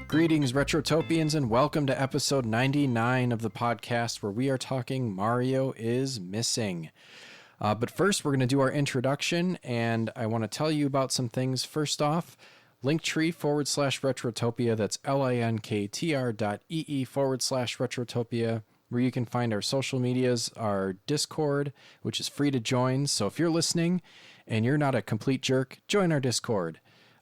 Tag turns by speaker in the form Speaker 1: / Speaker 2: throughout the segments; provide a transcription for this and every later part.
Speaker 1: Greetings, Retrotopians, and welcome to episode 99 of the podcast where we are talking Mario is Missing. But first, we're going to do our introduction, and I want to tell you about some things. First off, linktree/Retrotopia, that's linktr.ee/Retrotopia, where you can find our social medias, our Discord, which is free to join. So if you're listening and you're not a complete jerk, join our Discord.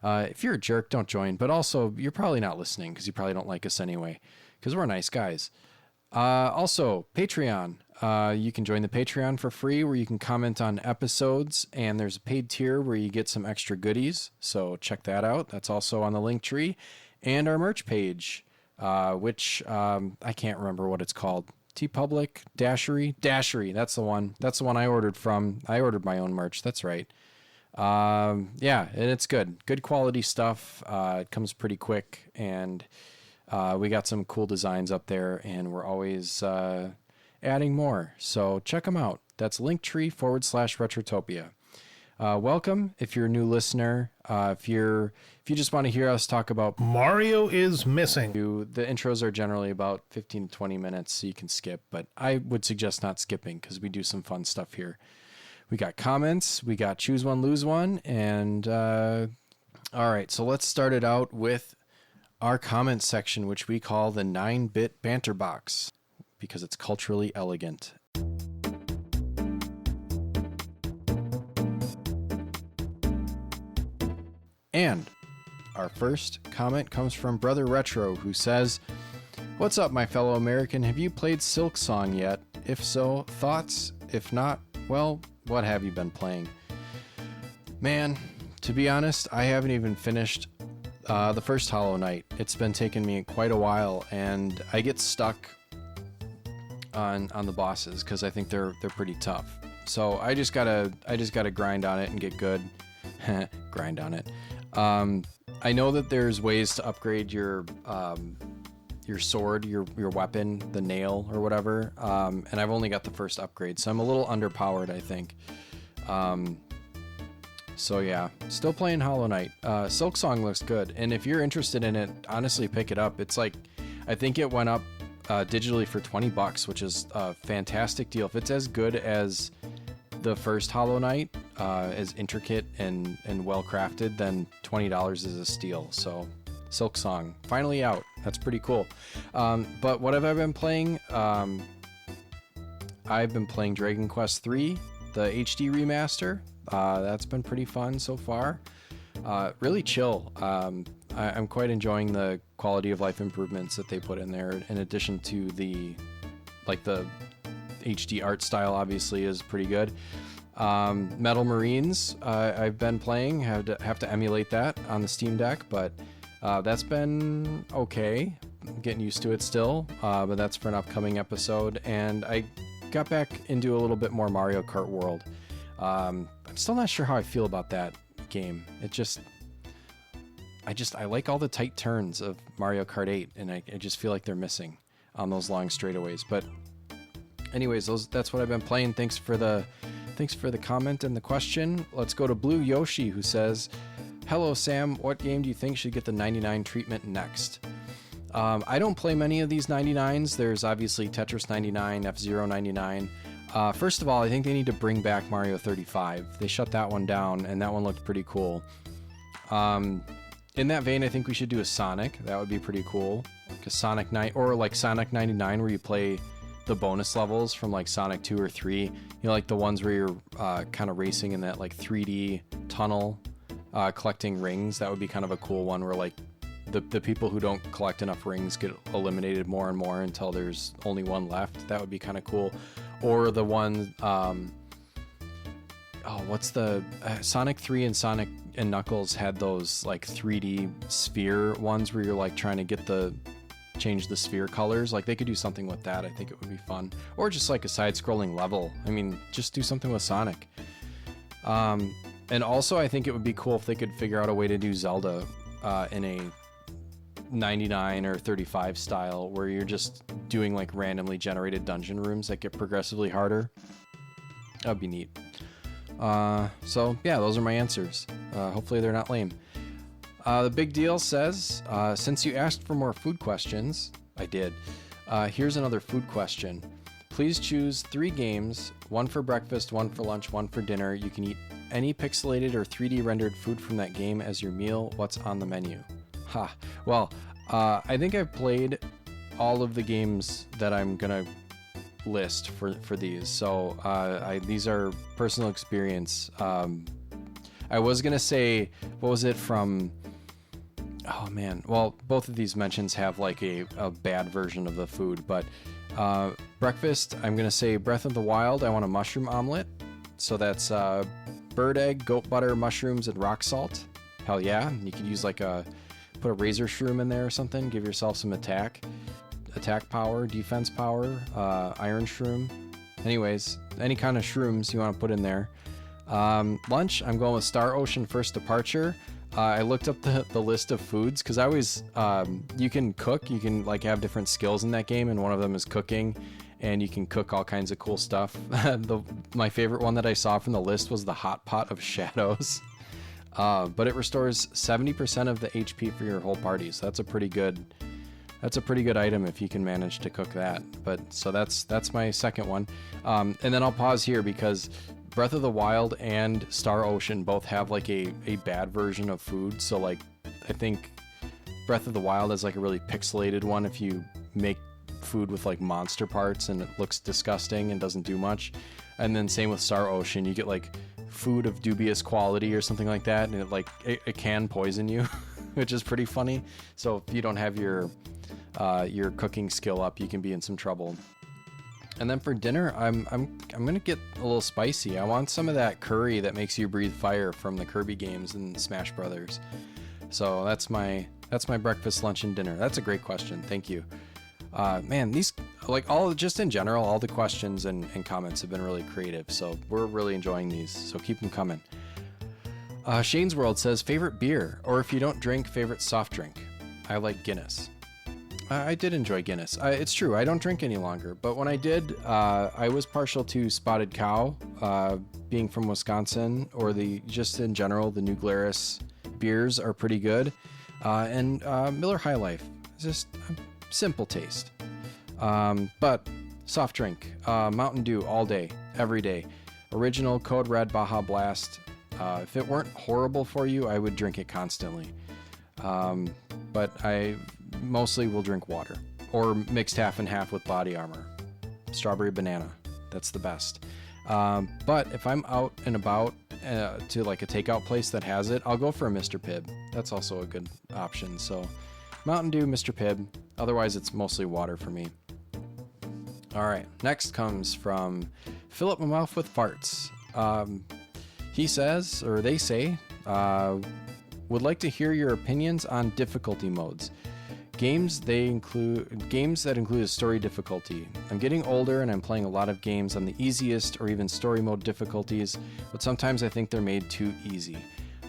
Speaker 1: If you're a jerk, don't join, but also you're probably not listening because you probably don't like us anyway, because we're nice guys. Also, Patreon. You can join the Patreon for free where you can comment on episodes, and there's a paid tier where you get some extra goodies, so check that out. That's also on the link tree. And our merch page, which I can't remember what it's called. TeePublic, Dashery, that's the one. That's the one I ordered from. I ordered my own merch, that's right. Yeah, and it's good quality stuff. It comes pretty quick, and we got some cool designs up there, and we're always adding more, so check them out. That's linktree/Retrotopia. Welcome if you're a new listener. If you just want to hear us talk about
Speaker 2: Mario is Missing,
Speaker 1: the intros are generally about 15 to 20 minutes, so you can skip, but I would suggest not skipping because we do some fun stuff here. We got comments, we got choose one, lose one, and all right, so let's start it out with our comment section, which we call the 9-bit banter box, because it's culturally elegant. And our first comment comes from Brother Retro, who says, "What's up, my fellow American? Have you played Silk Song yet? If so, thoughts? If not, well, what have you been playing?" Man, to be honest, I haven't even finished the first Hollow Knight. It's been taking me quite a while, and I get stuck on the bosses because I think they're pretty tough. So I just gotta grind on it and get good. Grind on it. I know that there's ways to upgrade your sword, your weapon, the nail or whatever, and I've only got the first upgrade, so I'm a little underpowered, I think. So yeah, still playing Hollow Knight. Silk Song looks good, and if you're interested in it, honestly pick it up. It's like, I think it went up digitally for $20, which is a fantastic deal. If it's as good as the first Hollow Knight, as intricate and well crafted, then $20 is a steal. So Silk Song finally out. That's pretty cool. But what have I been playing? I've been playing Dragon Quest III, the HD remaster. That's been pretty fun so far. Really chill. I'm quite enjoying the quality of life improvements that they put in there, in addition to the HD art style obviously is pretty good. Metal Marines, I've been playing, have to emulate that on the Steam Deck, but that's been okay. I'm getting used to it still, but that's for an upcoming episode. And I got back into a little bit more Mario Kart World. I'm still not sure how I feel about that game. I like all the tight turns of Mario Kart 8, and I just feel like they're missing on those long straightaways. But anyways, that's what I've been playing. Thanks for the comment and the question. Let's go to Blue Yoshi, who says, "Hello Sam, what game do you think should get the 99 treatment next?" I don't play many of these 99s. There's obviously Tetris 99, F-Zero 99. First of all, I think they need to bring back Mario 35. They shut that one down, and that one looked pretty cool. In that vein, I think we should do a Sonic. That would be pretty cool. Like a Sonic 9, or like Sonic 99, where you play the bonus levels from like Sonic 2 or 3. You know, like the ones where you're kind of racing in that like 3D tunnel, collecting rings. That would be kind of a cool one where like the people who don't collect enough rings get eliminated more and more until there's only one left. That would be kind of cool. Or the one, what's the Sonic 3 and Sonic and Knuckles had those like 3D sphere ones where you're like trying to change the sphere colors. Like they could do something with that. I think it would be fun. Or just like a side-scrolling level. I mean, just do something with Sonic. And also I think it would be cool if they could figure out a way to do Zelda in a 99 or 35 style, where you're just doing like randomly generated dungeon rooms that get progressively harder. That'd be neat. So yeah, those are my answers. Hopefully they're not lame. The Big Deal says, since you asked for more food questions, I did. Here's another food question. Please choose 3 games, one for breakfast, one for lunch, one for dinner. You can eat any pixelated or 3D rendered food from that game as your meal. What's on the menu? Well, I think I've played all of the games that I'm going to list for these. So these are personal experience. I was going to say, what was it from... Oh man, well, both of these mentions have like a bad version of the food, but breakfast, I'm gonna say Breath of the Wild. I want a mushroom omelet, so that's bird egg, goat butter, mushrooms, and rock salt. Hell yeah, you could use like put a razor shroom in there or something, give yourself some attack power, defense power, iron shroom. Anyways, any kind of shrooms you want to put in there. Lunch, I'm going with Star Ocean First Departure. I looked up the list of foods because I always, you can cook, you can like have different skills in that game, and one of them is cooking, and you can cook all kinds of cool stuff. My favorite one that I saw from the list was the Hot Pot of Shadows, but it restores 70% of the HP for your whole party, so that's a pretty good item if you can manage to cook that. But so that's my second one, and then I'll pause here because Breath of the Wild and Star Ocean both have like a bad version of food. So like, I think Breath of the Wild is like a really pixelated one if you make food with like monster parts and it looks disgusting and doesn't do much. And then same with Star Ocean, you get like food of dubious quality or something like that, and it can poison you, which is pretty funny. So if you don't have your cooking skill up, you can be in some trouble. And then for dinner, I'm gonna get a little spicy. I want some of that curry that makes you breathe fire from the Kirby games and Smash Brothers. So that's my breakfast, lunch, and dinner. That's a great question. Thank you. Man, these just in general, all the questions and comments have been really creative. So we're really enjoying these. So keep them coming. Shane's World says favorite beer, or if you don't drink, favorite soft drink. I like Guinness. I did enjoy Guinness. It's true, I don't drink any longer, but when I did, I was partial to Spotted Cow, being from Wisconsin, or just in general, the New Glarus beers are pretty good, and Miller High Life, just simple taste. But soft drink, Mountain Dew all day, every day. Original Code Red Baja Blast. If it weren't horrible for you, I would drink it constantly. But I mostly will drink water, or mixed half and half with Body Armor. Strawberry banana, that's the best. But if I'm out and about to like a takeout place that has it, I'll go for a Mr. Pibb. That's also a good option. So Mountain Dew, Mr. Pibb. Otherwise, it's mostly water for me. All right, next comes from Fill Up My Mouth with Farts. He says, or they say, would like to hear your opinions on difficulty modes. Games that include a story difficulty. I'm getting older and I'm playing a lot of games on the easiest or even story mode difficulties, but sometimes I think they're made too easy.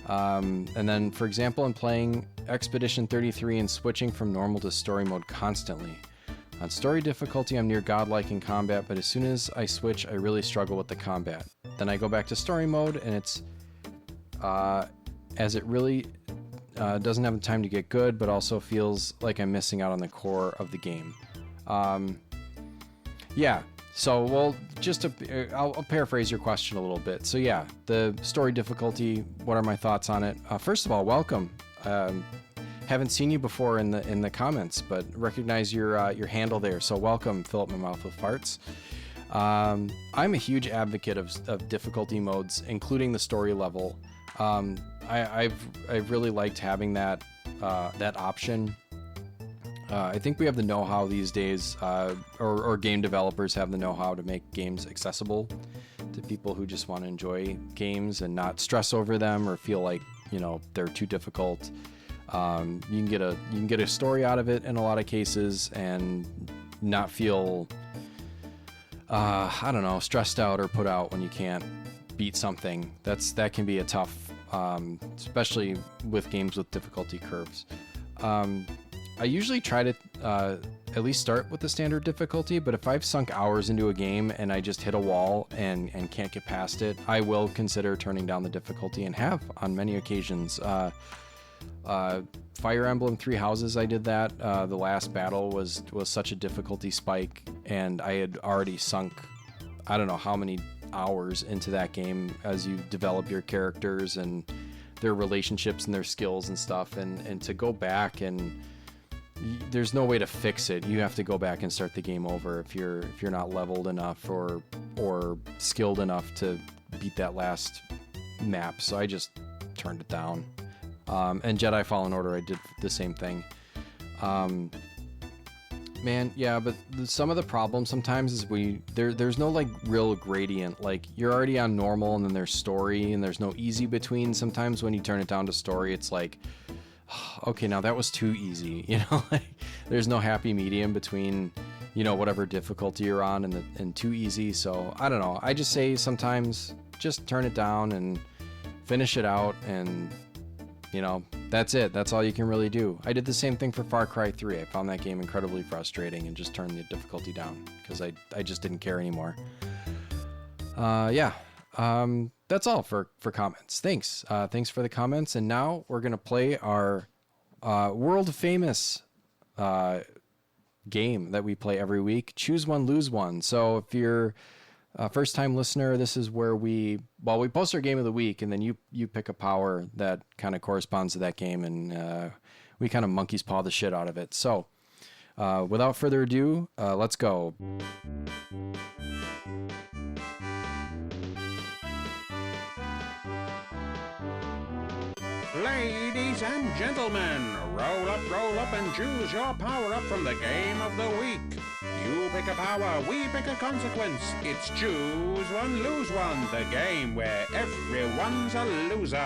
Speaker 1: And then, for example, I'm playing Expedition 33 and switching from normal to story mode constantly. On story difficulty, I'm near godlike in combat, but as soon as I switch, I really struggle with the combat. Then I go back to story mode, and it's as it really doesn't have the time to get good, but also feels like I'm missing out on the core of the game. Yeah, so I'll paraphrase your question a little bit. So yeah, the story difficulty, what are my thoughts on it? First of all, welcome. Haven't seen you before in the comments, but recognize your handle there. So welcome, Fill Up My Mouth with Farts. I'm a huge advocate of difficulty modes, including the story level. I've really liked having that option. I think we have the know-how these days, or game developers have the know-how to make games accessible to people who just want to enjoy games and not stress over them or feel like they're too difficult. You can get a story out of it in a lot of cases and not feel stressed out or put out when you can't beat something. That can be a tough, especially with games with difficulty curves. I usually try to at least start with the standard difficulty, but if I've sunk hours into a game and I just hit a wall and can't get past it, I will consider turning down the difficulty, and have on many occasions. Fire Emblem Three Houses, I did that. The last battle was such a difficulty spike, and I had already sunk, I don't know how many hours into that game as you develop your characters and their relationships and their skills and stuff, and to go back and there's no way to fix it. You have to go back and start the game over if you're not leveled enough or skilled enough to beat that last map. So I just turned it down. And Jedi Fallen Order, I did the same thing. Man, yeah, but some of the problems sometimes is there's no like real gradient. Like you're already on normal and then there's story and there's no easy between. Sometimes when you turn it down to story, it's like, okay, now that was too easy. You know, like there's no happy medium between, you know, whatever difficulty you're on and too easy. So I don't know. I just say sometimes just turn it down and finish it out, and you know, that's it. That's all you can really do. I did the same thing for Far Cry 3. I found that game incredibly frustrating and just turned the difficulty down because I just didn't care anymore. Yeah. That's all for comments. Thanks. Thanks for the comments. And now we're going to play our world famous game that we play every week. Choose one, lose one. So if you're a first time listener, this is where we post our game of the week, and then you pick a power that kind of corresponds to that game, and we kind of monkey's paw the shit out of it. So without further ado, let's go.
Speaker 3: Ladies and gentlemen, roll up and choose your power-up from the game of the week. You pick a power, we pick a consequence. It's choose one, lose one, the game where everyone's a loser.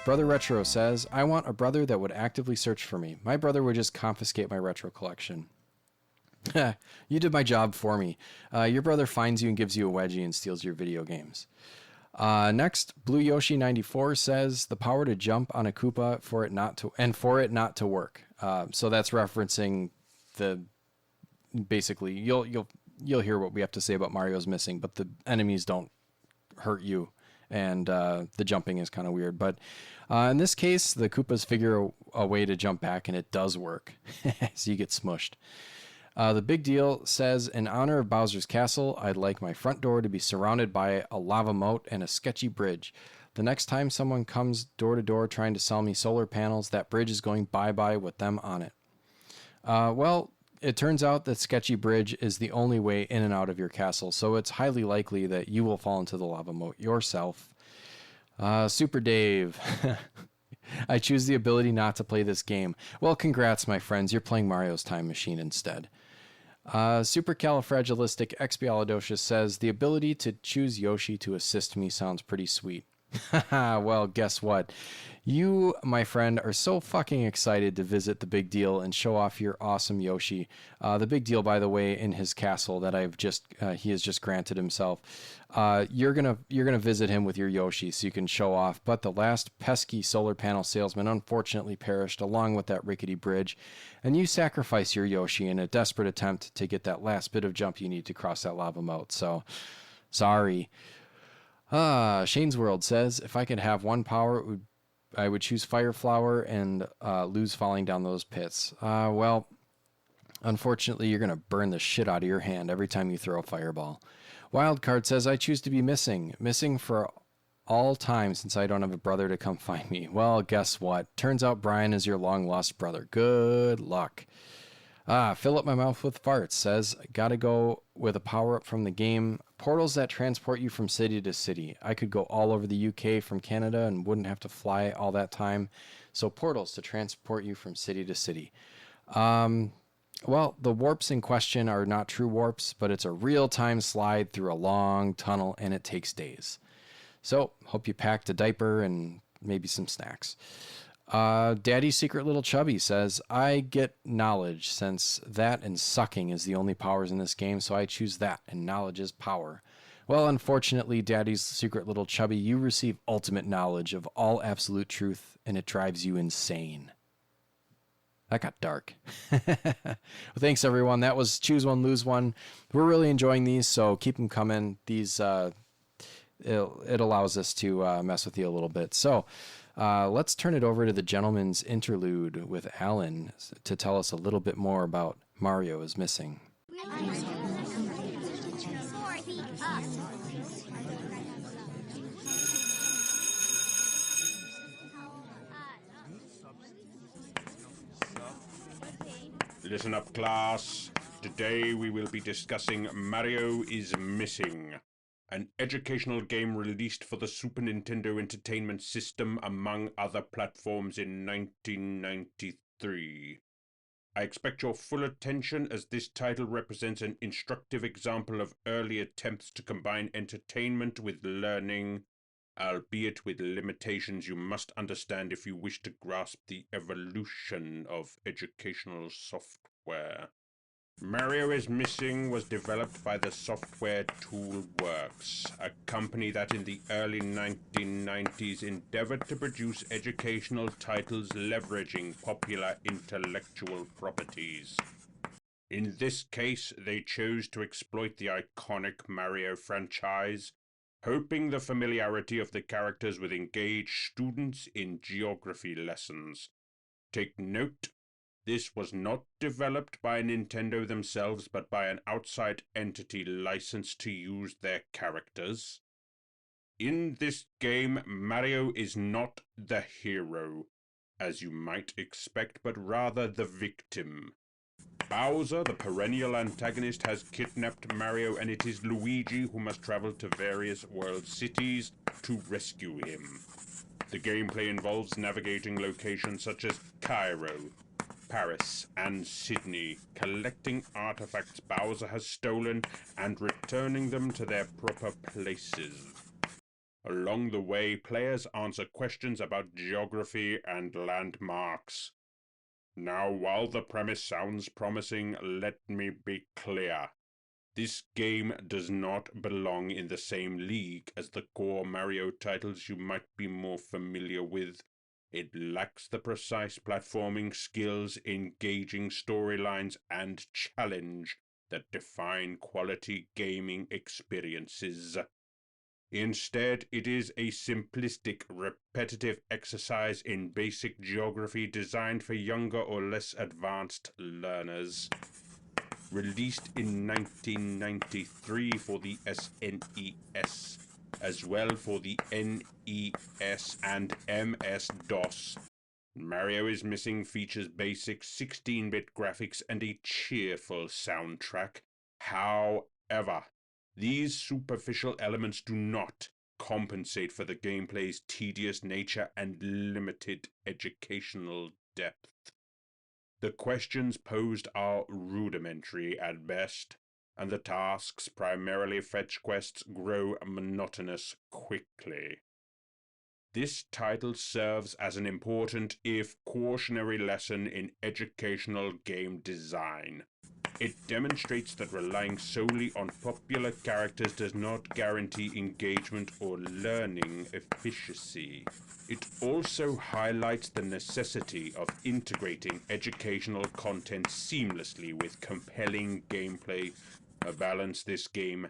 Speaker 1: Brother Retro says, I want a brother that would actively search for me. My brother would just confiscate my retro collection. You did my job for me. Your brother finds you and gives you a wedgie and steals your video games. Next, Blue Yoshi 94 says the power to jump on a Koopa for it not to work. So that's referencing basically you'll hear what we have to say about Mario's missing, but the enemies don't hurt you, and the jumping is kind of weird. But in this case, the Koopas figure a way to jump back, and it does work. So you get smushed. The Big Deal says, in honor of Bowser's Castle, I'd like my front door to be surrounded by a lava moat and a sketchy bridge. The next time someone comes door to door trying to sell me solar panels, that bridge is going bye-bye with them on it. Well, it turns out that sketchy bridge is the only way in and out of your castle, so it's highly likely that you will fall into the lava moat yourself. Super Dave. I choose the ability not to play this game. Well, congrats, my friends. You're playing Mario's Time Machine instead. Supercalifragilisticexpialidocious says, the ability to choose Yoshi to assist me sounds pretty sweet. Well, guess what? You, my friend, are so fucking excited to visit the Big Deal and show off your awesome Yoshi. The Big Deal, by the way, in his castle that he has just granted himself. You're gonna visit him with your Yoshi so you can show off. But the last pesky solar panel salesman unfortunately perished along with that rickety bridge, and you sacrifice your Yoshi in a desperate attempt to get that last bit of jump you need to cross that lava moat. So, sorry. Shane's World says, if I could have one power, I would choose Fire Flower and lose falling down those pits. Well, unfortunately, you're going to burn the shit out of your hand every time you throw a fireball. Wildcard says, I choose to be missing. Missing for all time since I don't have a brother to come find me. Well, guess what? Turns out Brian is your long-lost brother. Good luck. Fill up my mouth with farts says, gotta go with a power-up from the game. Portals that transport you from city to city. I could go all over the UK from Canada and wouldn't have to fly all that time. So portals to transport you from city to city. Well, the warps in question are not true warps, but it's a real-time slide through a long tunnel, and it takes days. So, hope you packed a diaper and maybe some snacks. Daddy's Secret Little Chubby says, I get knowledge since that and sucking is the only powers in this game, so I choose that, and knowledge is power. Well, unfortunately, Daddy's Secret Little Chubby, you receive ultimate knowledge of all absolute truth, and it drives you insane. That got dark. Well, thanks, everyone. That was Choose One, Lose One. We're really enjoying these, so keep them coming. These it allows us to mess with you a little bit. So let's turn it over to the gentleman's interlude with Alan to tell us a little bit more about Mario is Missing.
Speaker 3: Listen up, class. Today we will be discussing Mario is Missing, an educational game released for the Super Nintendo Entertainment System among other platforms in 1993. I expect your full attention as this title represents an instructive example of early attempts to combine entertainment with learning, albeit with limitations you must understand if you wish to grasp the evolution of educational software. Mario is Missing was developed by the Software Toolworks, a company that in the early 1990s endeavored to produce educational titles leveraging popular intellectual properties. In this case, they chose to exploit the iconic Mario franchise, hoping the familiarity of the characters would engage students in geography lessons. Take note, this was not developed by Nintendo themselves, but by an outside entity licensed to use their characters. In this game, Mario is not the hero, as you might expect, but rather the victim. Bowser, the perennial antagonist, has kidnapped Mario, and it is Luigi who must travel to various world cities to rescue him. The gameplay involves navigating locations such as Cairo, Paris, and Sydney, collecting artifacts Bowser has stolen and returning them to their proper places. Along the way, players answer questions about geography and landmarks. Now, while the premise sounds promising, let me be clear. This game does not belong in the same league as the core Mario titles you might be more familiar with. It lacks the precise platforming skills, engaging storylines, and challenge that define quality gaming experiences. Instead, it is a simplistic, repetitive exercise in basic geography designed for younger or less advanced learners. Released in 1993 for the SNES, as well for the NES and MS-DOS. Mario is Missing features basic 16-bit graphics and a cheerful soundtrack. However, these superficial elements do not compensate for the gameplay's tedious nature and limited educational depth. The questions posed are rudimentary at best, and the tasks, primarily fetch quests, grow monotonous quickly. This title serves as an important, if cautionary, lesson in educational game design. It demonstrates that relying solely on popular characters does not guarantee engagement or learning efficiency. It also highlights the necessity of integrating educational content seamlessly with compelling gameplay, a balance this game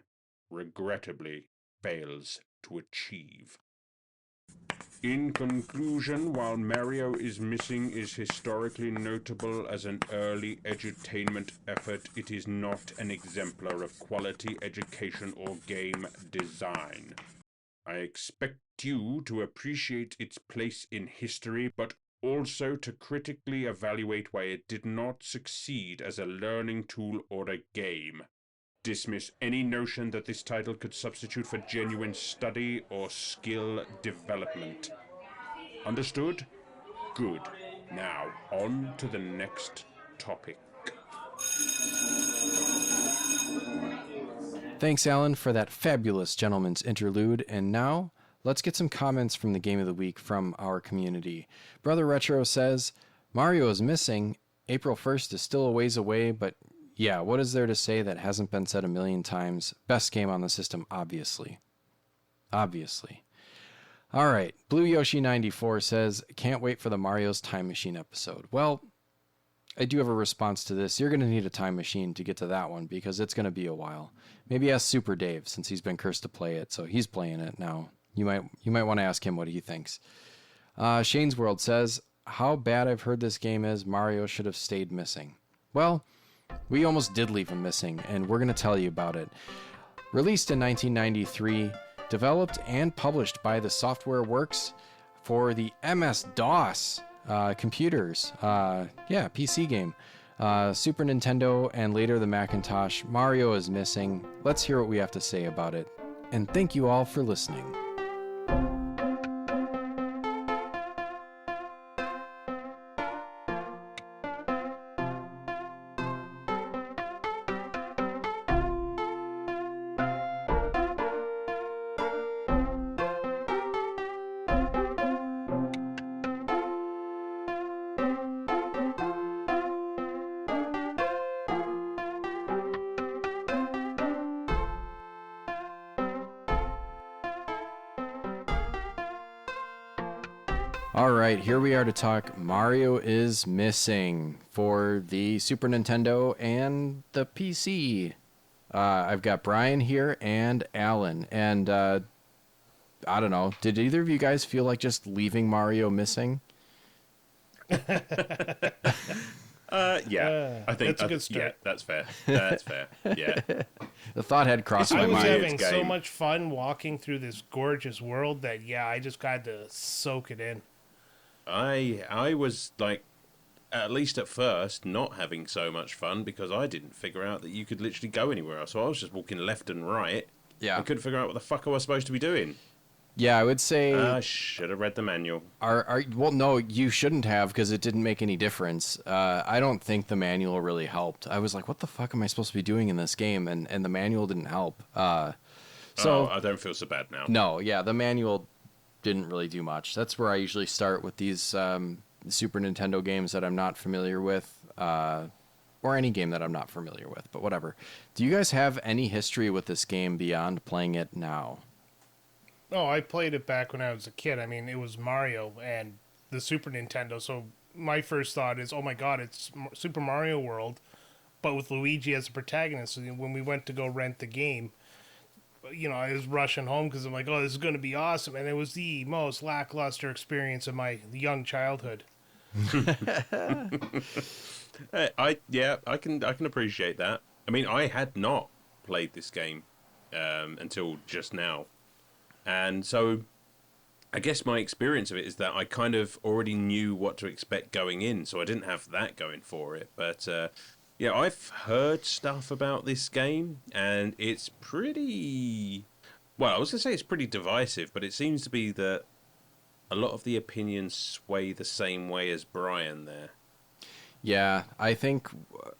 Speaker 3: regrettably fails to achieve. In conclusion, while Mario is Missing is historically notable as an early edutainment effort, it is not an exemplar of quality education or game design. I expect you to appreciate its place in history, but also to critically evaluate why it did not succeed as a learning tool or a game. Dismiss any notion that this title could substitute for genuine study or skill development. Understood? Good. Now, on to the next topic.
Speaker 1: Thanks, Alan, for that fabulous gentleman's interlude. And now, let's get some comments from the Game of the Week from our community. Brother Retro says, Mario is Missing. April 1st is still a ways away, but yeah, what is there to say that hasn't been said a million times? Best game on the system, obviously. Obviously. All right, Blue Yoshi 94 says, can't wait for the Mario's Time Machine episode. Well, I do have a response to this. You're going to need a time machine to get to that one because it's going to be a while. Maybe ask Super Dave since he's been cursed to play it, so he's playing it now. You might want to ask him what he thinks. Shane's World says, how bad I've heard this game is, Mario should have stayed missing. Well, we almost did leave him missing, and we're going to tell you about it. Released in 1993, developed and published by the Software Works for the MS-DOS computers. PC game. Super Nintendo and later the Macintosh. Mario is missing. Let's hear what we have to say about it. And thank you all for listening. All right, here we are to talk Mario is Missing for the Super Nintendo and the PC. I've got Brian here and Alan. And I don't know, did either of you guys feel like just leaving Mario missing?
Speaker 4: Yeah, I think
Speaker 2: that's a good start.
Speaker 4: Yeah, that's fair. That's fair. Yeah.
Speaker 1: The thought had crossed my
Speaker 2: I was
Speaker 1: mind.
Speaker 2: having so
Speaker 4: game.
Speaker 2: much fun walking through this gorgeous world that, I just got to soak it in.
Speaker 4: I was like, at least at first, not having so much fun because I didn't figure out that you could literally go anywhere else. So I was just walking left and right.
Speaker 1: Yeah.
Speaker 4: I couldn't figure out what the fuck I was supposed to be doing.
Speaker 1: Yeah, I would say...
Speaker 4: I should have read the manual.
Speaker 1: Well, no, you shouldn't have because it didn't make any difference. I don't think the manual really helped. I was like, what the fuck am I supposed to be doing in this game? And the manual didn't help. I
Speaker 4: don't feel so bad now.
Speaker 1: No, yeah, the manual didn't really do much. That's where I usually start with these Super Nintendo games that I'm not familiar with, or any game that I'm not familiar with, but whatever. Do you guys have any history with this game beyond playing it now?
Speaker 2: Oh, I played it back when I was a kid. I mean, it was Mario and the Super Nintendo. So my first thought is, oh my God, it's Super Mario World, but with Luigi as a protagonist. So when we went to go rent the game, I was rushing home because I'm like, oh, this is going to be awesome. And it was the most lackluster experience of my young childhood.
Speaker 4: I can appreciate that. I mean, I had not played this game until just now. And so I guess my experience of it is that I kind of already knew what to expect going in, so I didn't have that going for it. But I've heard stuff about this game, and it's pretty... Well, I was going to say it's pretty divisive, but it seems to be that a lot of the opinions sway the same way as Brian there.
Speaker 1: Yeah, I think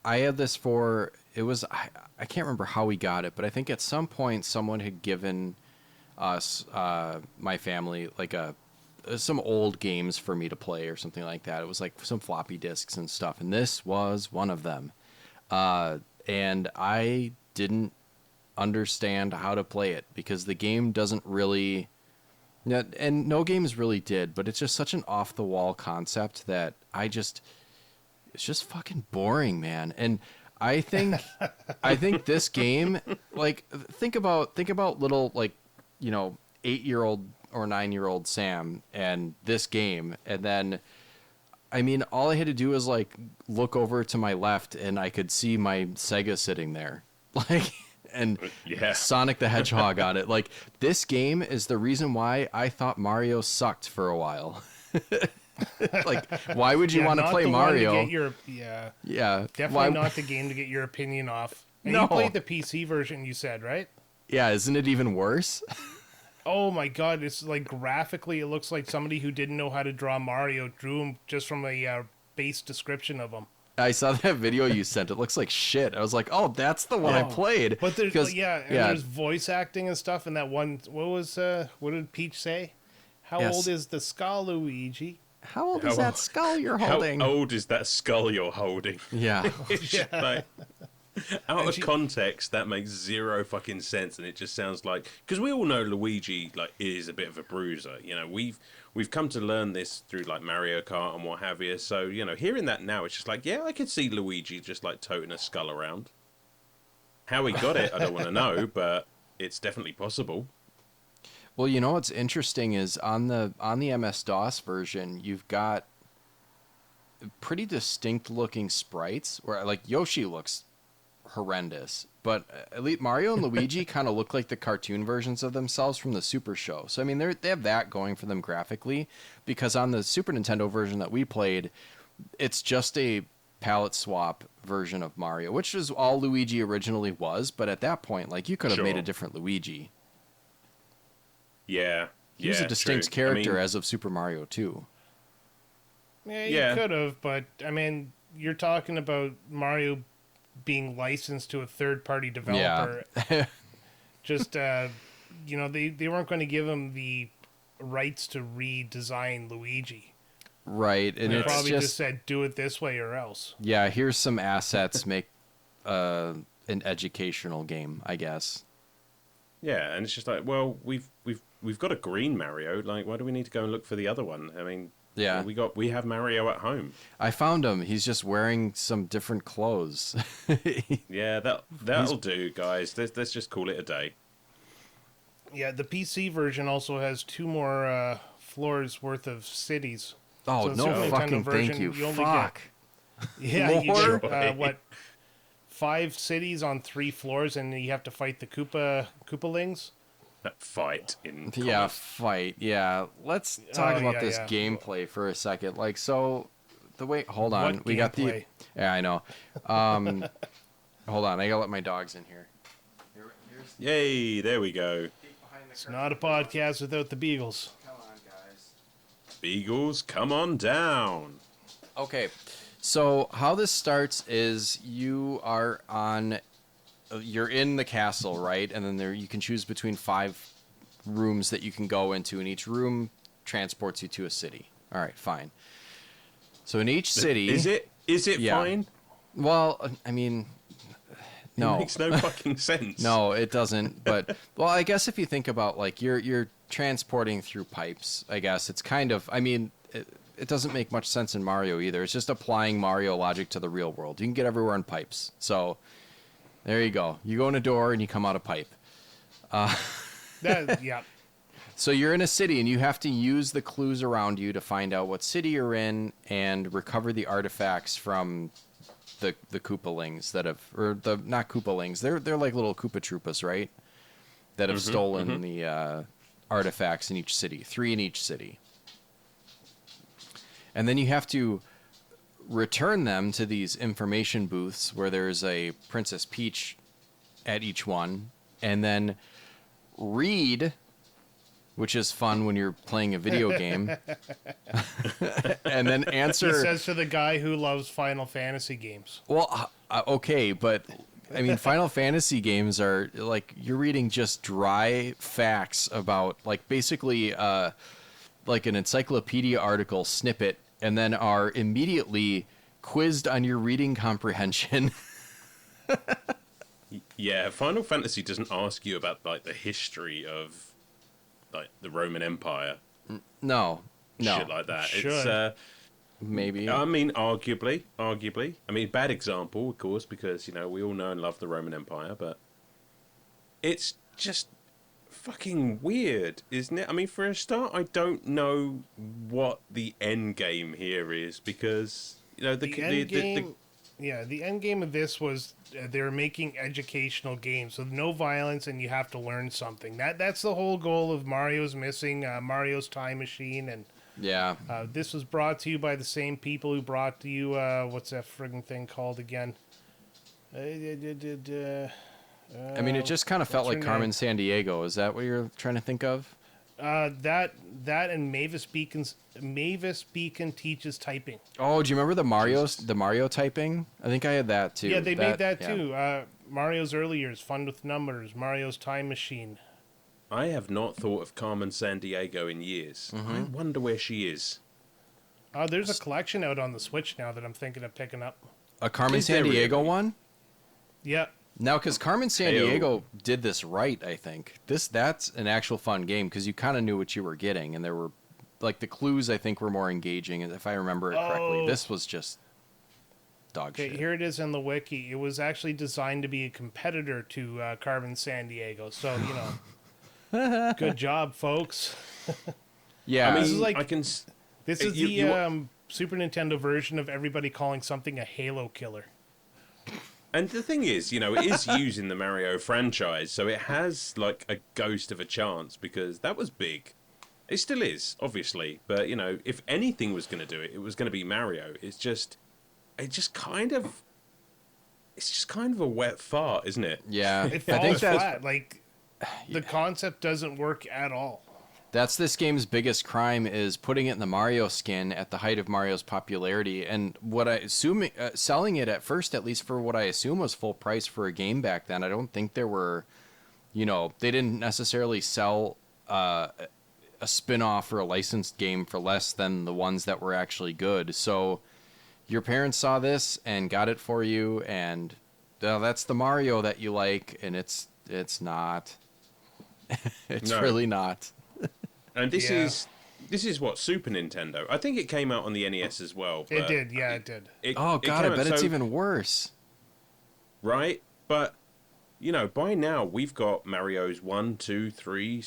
Speaker 1: I had this for... It was... I can't remember how we got it, but I think at some point someone had given us, my family, like some old games for me to play or something like that. It was like some floppy disks and stuff, and this was one of them. And I didn't understand how to play it because the game doesn't really, and no games really did, but it's just such an off the wall concept that it's just fucking boring, man. And I think this game, like, think about little, like, 8-year-old or 9-year-old Sam and this game, and then I mean, all I had to do was like look over to my left and I could see my Sega sitting there. Like, and Sonic the Hedgehog on it. Like, this game is the reason why I thought Mario sucked for a while. Like, why would you want to play Mario?
Speaker 2: Definitely not the game to get your opinion off. And
Speaker 1: No.
Speaker 2: You played the PC version, you said, right?
Speaker 1: Yeah, isn't it even worse?
Speaker 2: Oh my God, it's like graphically it looks like somebody who didn't know how to draw Mario drew him just from a base description of him.
Speaker 1: I saw that video you sent. It looks like shit. I was like, oh, that's the one I played.
Speaker 2: But there's there's voice acting and stuff, and that one, what did Peach say? How old is the skull, Luigi?
Speaker 1: How old is that skull you're holding?
Speaker 4: How old is that skull you're holding?
Speaker 1: Yeah.
Speaker 4: It's just like, out of context, that makes zero fucking sense, and it just sounds like, because we all know Luigi like is a bit of a bruiser. You know, we've we've come to learn this through like Mario Kart and what have you. So, you know, hearing that now, it's just like, yeah, I could see Luigi just like toting a skull around. How he got it, I don't want to know, but it's definitely possible.
Speaker 1: Well, you know what's interesting is on the MS-DOS version, you've got pretty distinct looking sprites where like Yoshi looks horrendous, but at least Mario and Luigi kind of look like the cartoon versions of themselves from the Super Show. So I mean, they have that going for them graphically, because on the Super Nintendo version that we played, it's just a palette swap version of Mario, which is all Luigi originally was. But at that point, like, you could have made a different Luigi.
Speaker 4: Yeah,
Speaker 1: he was a distinct character as of Super Mario 2.
Speaker 2: Yeah, you could have, but I mean, you're talking about Mario being licensed to a third-party developer.
Speaker 1: Yeah.
Speaker 2: Just, you know, they weren't going to give him the rights to redesign Luigi.
Speaker 1: Right, and
Speaker 2: they
Speaker 1: it's
Speaker 2: probably just said, do it this way or else.
Speaker 1: Yeah, here's some assets, make an educational game, I guess.
Speaker 4: Yeah, and it's just like, well, we've got a green Mario. Like, why do we need to go and look for the other one? I mean,
Speaker 1: yeah,
Speaker 4: we have Mario at home.
Speaker 1: I found him. He's just wearing some different clothes.
Speaker 4: Yeah, that'll do, guys. Let's just call it a day.
Speaker 2: Yeah, the PC version also has 2 more floors worth of cities.
Speaker 1: Oh,
Speaker 2: so
Speaker 1: no fucking thank you. Fuck.
Speaker 2: Yeah, you get, 5 cities on 3 floors, and you have to fight the Koopalings.
Speaker 4: Fight in comic.
Speaker 1: Yeah, fight. Yeah, let's talk about this gameplay for a second. Like, so the way. Hold on, we got the. Yeah, I know. Hold on, I gotta let my dogs in here.
Speaker 4: Yay! There we go.
Speaker 2: It's not a podcast without the Beagles.
Speaker 1: Come on, guys.
Speaker 4: Beagles, come on down.
Speaker 1: Okay, so how this starts is you're in the castle, right? And then you can choose between 5 rooms that you can go into, and each room transports you to a city. All right, fine. So in each city,
Speaker 4: is it fine?
Speaker 1: Well, I mean, no,
Speaker 4: it makes no fucking sense.
Speaker 1: No, it doesn't. But well, I guess if you think about, like, you're transporting through pipes, I guess it's kind of. I mean, it doesn't make much sense in Mario either. It's just applying Mario logic to the real world. You can get everywhere in pipes. So there you go. You go in a door and you come out a pipe.
Speaker 2: Yeah.
Speaker 1: So you're in a city and you have to use the clues around you to find out what city you're in and recover the artifacts from the Koopalings that have, or the not Koopalings. They're like little Koopa Troopas, right? That have stolen the artifacts in each city. 3 in each city. And then you have to return them to these information booths where there's a Princess Peach at each one, and then read, which is fun when you're playing a video game, and then answer.
Speaker 2: He says to the guy who loves Final Fantasy games.
Speaker 1: Well, okay, but I mean, Final Fantasy games are like, you're reading just dry facts about, like, basically like an encyclopedia article snippet, and then are immediately quizzed on your reading comprehension.
Speaker 4: Yeah, Final Fantasy doesn't ask you about, like, the history of, like, the Roman Empire.
Speaker 1: No.
Speaker 4: Shit like that.
Speaker 2: It's
Speaker 1: maybe.
Speaker 4: I mean, arguably. I mean, bad example, of course, because, you know, we all know and love the Roman Empire, but it's just fucking weird, isn't it? I mean, for a start, I don't know what the end game here is, because, you know, the end
Speaker 2: game of this was they're making educational games with no violence, and you have to learn something. That's the whole goal of Mario's Missing, Mario's Time Machine, and
Speaker 1: yeah.
Speaker 2: This was brought to you by the same people who brought to you what's that friggin' thing called again?
Speaker 1: I mean, it just kind of felt like Carmen Sandiego. Is that what you're trying to think of?
Speaker 2: That and Mavis Beacon teaches typing.
Speaker 1: Oh, do you remember the Mario typing? I think I had that too.
Speaker 2: Yeah, they made that too. Mario's Early Years, Fun with Numbers, Mario's Time Machine.
Speaker 4: I have not thought of Carmen Sandiego in years. I wonder where she is.
Speaker 2: There's a collection out on the Switch now that I'm thinking of picking up.
Speaker 1: A Carmen Sandiego one?
Speaker 2: Yeah.
Speaker 1: Now, because Carmen Sandiego did this right, I think. That's an actual fun game, because you kind of knew what you were getting, and there were like the clues I think were more engaging, if I remember it correctly.
Speaker 2: Oh.
Speaker 1: This was just dog
Speaker 2: Okay,
Speaker 1: shit.
Speaker 2: here it is in the wiki. It was actually designed to be a competitor to Carmen San Diego. So, good job, folks.
Speaker 1: Yeah,
Speaker 4: I mean,
Speaker 2: This is like-
Speaker 4: I can.
Speaker 2: This is
Speaker 4: You-
Speaker 2: the Super Nintendo version of everybody calling something a Halo killer.
Speaker 4: And the thing is, it is used in the Mario franchise, so it has like a ghost of a chance because that was big. It still is, obviously, but if anything was going to do it, it was going to be Mario. It's just kind of a wet fart, isn't it?
Speaker 1: yeah.
Speaker 2: It
Speaker 1: I think
Speaker 2: falls
Speaker 1: that's
Speaker 2: flat. Like, the concept doesn't work at all.
Speaker 1: That's this game's biggest crime, is putting it in the Mario skin at the height of Mario's popularity, and what I assume selling it at first, at least for what I assume was full price for a game back then. I don't think there were, they didn't necessarily sell a spin-off or a licensed game for less than the ones that were actually good. So your parents saw this and got it for you, and that's the Mario that you like, and it's not. It's
Speaker 4: No.
Speaker 1: really not.
Speaker 4: And this
Speaker 2: Yeah.
Speaker 4: is what, Super Nintendo. I think it came out on the NES as well.
Speaker 2: It
Speaker 4: but
Speaker 2: did, yeah, it did.
Speaker 1: Oh
Speaker 4: it
Speaker 1: god,
Speaker 4: came
Speaker 1: I
Speaker 4: out
Speaker 1: bet it's
Speaker 4: so-
Speaker 1: even worse.
Speaker 4: right. But by now we've got Mario's 1, 2, 3,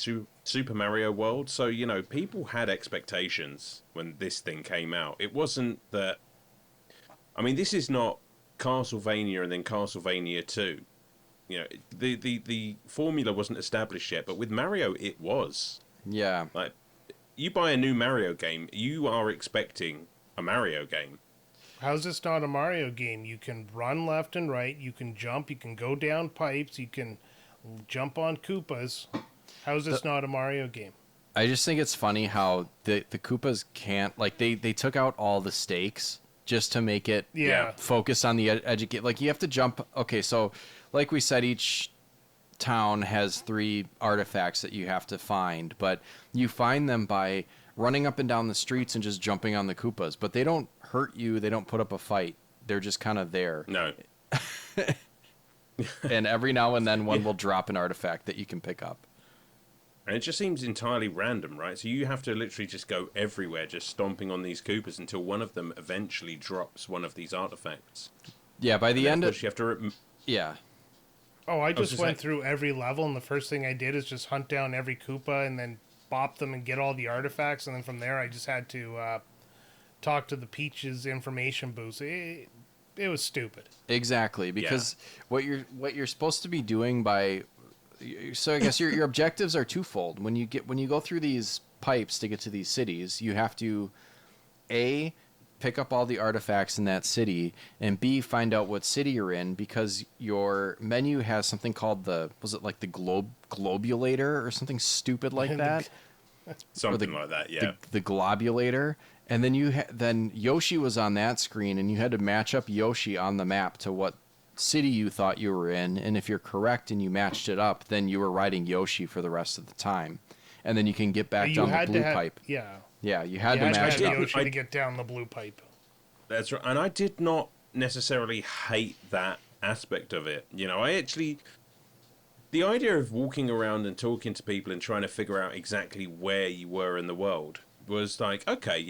Speaker 4: Super Mario World. So people had expectations when this thing came out. It wasn't that. I mean, this is not Castlevania and then Castlevania 2. The formula wasn't established yet, but with Mario it was.
Speaker 1: Yeah.
Speaker 4: Like, you buy a new Mario game, you are expecting a Mario game.
Speaker 2: How's this not a Mario game? You can run left and right, you can jump, you can go down pipes, you can jump on Koopas. How's this not a Mario game?
Speaker 1: I just think it's funny how the Koopas can't, like, they took out all the stakes just to make it
Speaker 2: Yeah.
Speaker 1: focus on the educate. Like, you have to jump. Okay, so like we said, each town has 3 artifacts that you have to find, but you find them by running up and down the streets and just jumping on the Koopas. But they don't hurt you. They don't put up a fight. They're just kind of there.
Speaker 4: No.
Speaker 1: And every now and then one will drop an artifact that you can pick up.
Speaker 4: And it just seems entirely random, right? So you have to literally just go everywhere, just stomping on these Koopas until one of them eventually drops one of these artifacts.
Speaker 1: Yeah, by the
Speaker 4: And
Speaker 1: end
Speaker 4: of
Speaker 1: of
Speaker 4: course, you have to.
Speaker 1: yeah.
Speaker 2: Oh, I just
Speaker 4: just
Speaker 2: went
Speaker 4: like-
Speaker 2: through every level, and the first thing I did is just hunt down every Koopa and then bop them and get all the artifacts, and then from there I just had to talk to the Peach's information booth. It was stupid.
Speaker 1: Exactly, because what you're supposed to be doing by, so I guess your objectives are twofold. When you go through these pipes to get to these cities, you have to A, pick up all the artifacts in that city, and B, find out what city you're in, because your menu has something called the globulator or something stupid like that.
Speaker 4: Something like that, yeah.
Speaker 1: The globulator, and then then Yoshi was on that screen, and you had to match up Yoshi on the map to what city you thought you were in, and if you're correct and you matched it up, then you were riding Yoshi for the rest of the time, and then you can get back
Speaker 2: You
Speaker 1: down the
Speaker 2: had
Speaker 1: blue
Speaker 2: to have,
Speaker 1: pipe.
Speaker 2: yeah.
Speaker 1: Yeah, you had
Speaker 2: You
Speaker 1: to
Speaker 2: had to
Speaker 1: match
Speaker 2: have
Speaker 1: it up.
Speaker 2: Yoshi
Speaker 4: I-
Speaker 2: to get down the blue pipe.
Speaker 4: That's right. And I did not necessarily hate that aspect of it. The idea of walking around and talking to people and trying to figure out exactly where you were in the world was like, okay,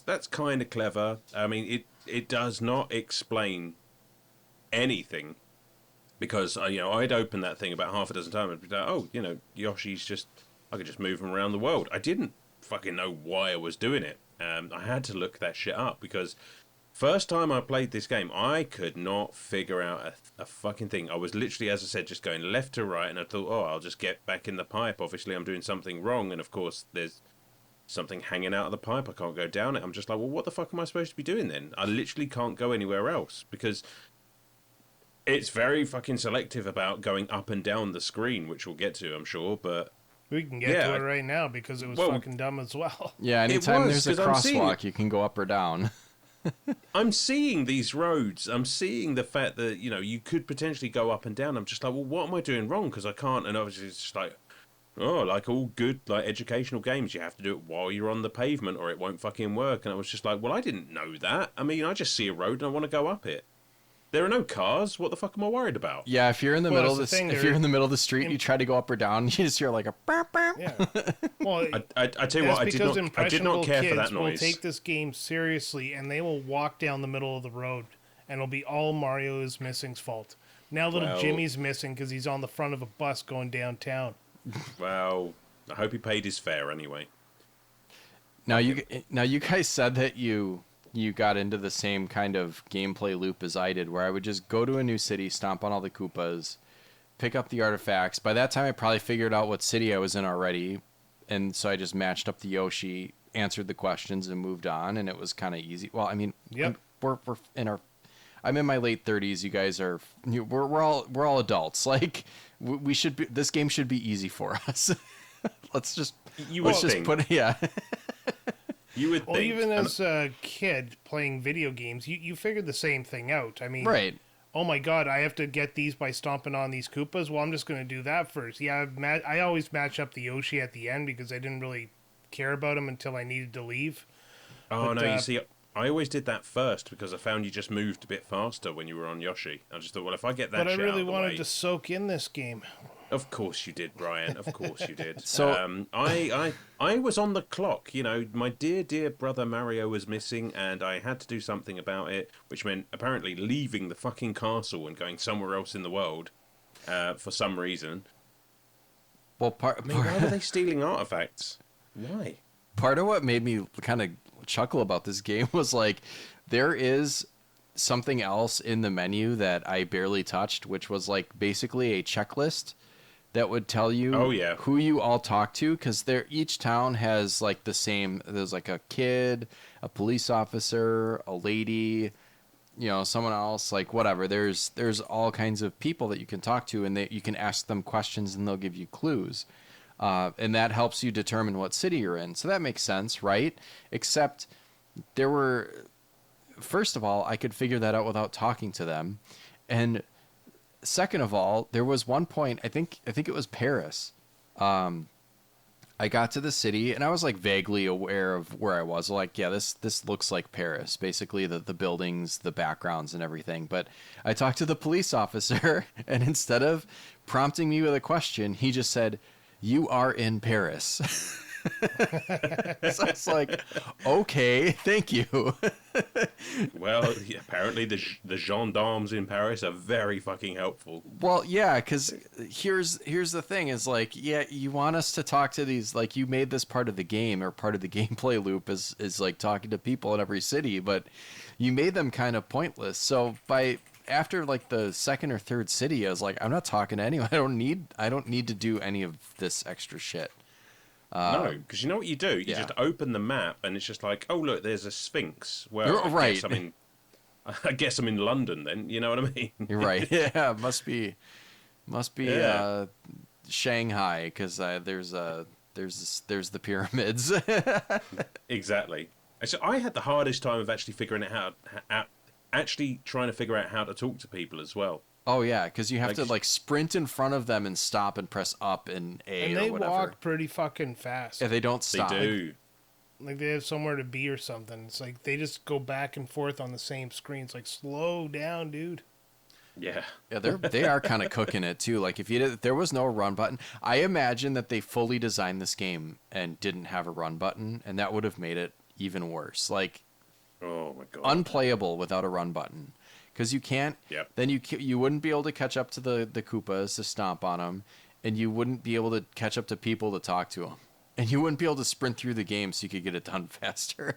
Speaker 4: that's kind of clever. I mean, it does not explain anything, because I'd open that thing about half a dozen times and be like, oh, Yoshi's just, I could just move him around the world. I didn't fucking know why I was doing it. I had to look that shit up, because first time I played this game, I could not figure out a fucking thing. I was literally, as I said, just going left to right, and I thought, oh, I'll just get back in the pipe. Obviously, I'm doing something wrong, and of course, there's something hanging out of the pipe. I can't go down it. I'm just like, well, what the fuck am I supposed to be doing then? I literally can't go anywhere else, because it's very fucking selective about going up and down the screen, which we'll get to, I'm sure, but...
Speaker 2: We can get
Speaker 4: Yeah,
Speaker 2: to it right now because it was
Speaker 4: well,
Speaker 2: fucking dumb as well.
Speaker 1: Yeah, anytime
Speaker 4: was,
Speaker 1: there's a
Speaker 4: 'cause I'm seeing
Speaker 1: crosswalk,
Speaker 4: it.
Speaker 1: you can go up or down.
Speaker 4: I'm seeing these roads. I'm seeing the fact that, you could potentially go up and down. I'm just like, well, what am I doing wrong? Because I can't. And obviously it's just like, oh, like all good, like, educational games, you have to do it while you're on the pavement or it won't fucking work. And I was just like, well, I didn't know that. I mean, I just see a road and I want to go up it. There are no cars. What the fuck am I worried about?
Speaker 1: Yeah, if you're in the
Speaker 2: Well,
Speaker 1: middle of
Speaker 2: that's the thing,
Speaker 1: if you're in the middle of the street and you try to go up or down, you just hear like a burp, burp.
Speaker 2: Yeah. Well,
Speaker 4: I tell you what,
Speaker 2: that's because
Speaker 4: I did
Speaker 2: impressionable
Speaker 4: not care for that
Speaker 2: kids will
Speaker 4: noise.
Speaker 2: take this game seriously, and they will walk down the middle of the road, and it'll be all Mario is Missing's fault. Now little
Speaker 4: Well-
Speaker 2: Jimmy's missing because he's on the front of a bus going downtown.
Speaker 4: Well, I hope he paid his fare anyway.
Speaker 1: Now you guys said that you got into the same kind of gameplay loop as I did, where I would just go to a new city, stomp on all the Koopas, pick up the artifacts. By that time, I probably figured out what city I was in already, and so I just matched up the Yoshi, answered the questions, and moved on, and it was kind of easy. Well, I mean,
Speaker 2: Yep.
Speaker 1: I'm in my late 30s. You guys are we're all adults. Like we should be. This game should be easy for us. Let's just
Speaker 4: You
Speaker 1: let's
Speaker 4: would
Speaker 1: just
Speaker 4: think.
Speaker 1: put it. Yeah.
Speaker 4: You would
Speaker 2: Well,
Speaker 4: think.
Speaker 2: even
Speaker 4: and-
Speaker 2: as a kid playing video games, you figured the same thing out. I mean,
Speaker 1: Right.
Speaker 2: oh my god, I have to get these by stomping on these Koopas. Well, I'm just going to do that first. Yeah, I always match up the Yoshi at the end because I didn't really care about him until I needed to leave.
Speaker 4: Oh,
Speaker 2: But,
Speaker 4: no, you see, I always did that first because I found you just moved a bit faster when you were on Yoshi. I just thought, well, if I get that
Speaker 2: But I
Speaker 4: shit out
Speaker 2: really
Speaker 4: of the
Speaker 2: wanted
Speaker 4: way-
Speaker 2: to soak in this game.
Speaker 4: Of course you did, Brian. Of course you did.
Speaker 1: So-
Speaker 4: I was on the clock. You know, my dear brother Mario was missing, and I had to do something about it, which meant apparently leaving the fucking castle and going somewhere else in the world for some reason.
Speaker 1: Well,
Speaker 4: I mean, why were they stealing artifacts? Why?
Speaker 1: part of what made me kind of chuckle about this game was like there is something else in the menu that I barely touched, which was like basically a checklist that would tell you
Speaker 4: Oh, yeah.
Speaker 1: who you all talk to, because each town has like the same. There's like a kid, a police officer, a lady, you know, someone else, like whatever. There's all kinds of people that you can talk to, and you can ask them questions, and they'll give you clues, and that helps you determine what city you're in. So that makes sense, right? Except there were, first of all, I could figure that out without talking to them, and second of all, there was one point, I think it was Paris. I got to the city and I was like vaguely aware of where I was. Like, yeah, this looks like Paris. Basically the buildings, the backgrounds and everything. But I talked to the police officer and instead of prompting me with a question, he just said, "You are in Paris." So it's like, okay, thank you.
Speaker 4: Well, yeah, apparently the gendarmes in Paris are very fucking helpful.
Speaker 1: Well, yeah, because here's the thing is like, yeah, you want us to talk to these, like you made this part of the game or part of the gameplay loop is like talking to people in every city, but you made them kind of pointless. So after like the second or third city, I was like, I'm not talking to anyone. I don't need to do any of this extra shit.
Speaker 4: No, because you know what you do? You
Speaker 1: yeah.
Speaker 4: just open the map and it's just like, oh look, there's a Sphinx. Well,
Speaker 1: You're right.
Speaker 4: I guess I'm in London then. You know what I mean?
Speaker 1: You're right. Yeah, must be
Speaker 4: Yeah.
Speaker 1: Shanghai, because there's the pyramids.
Speaker 4: Exactly. So I had the hardest time of actually figuring out actually trying to figure out how to talk to people as well.
Speaker 1: Oh yeah, because you have to
Speaker 4: Like-
Speaker 1: like sprint in front of them and stop and press up and A
Speaker 2: And
Speaker 1: or
Speaker 2: they
Speaker 1: whatever.
Speaker 2: walk pretty fucking fast.
Speaker 1: Yeah, they don't
Speaker 4: They
Speaker 1: stop.
Speaker 4: do.
Speaker 2: Like they have somewhere to be or something. It's like they just go back and forth on the same screen. It's like, slow down, dude.
Speaker 4: Yeah.
Speaker 1: Yeah, they are kind of cooking it too. Like if there was no run button, I imagine that they fully designed this game and didn't have a run button, and that would have made it even worse. Like
Speaker 4: Oh my god.
Speaker 1: unplayable without a run button. Because you can't.
Speaker 4: Yep.
Speaker 1: Then you wouldn't be able to catch up to the Koopas to stomp on them, and you wouldn't be able to catch up to people to talk to them, and you wouldn't be able to sprint through the game so you could get it done faster.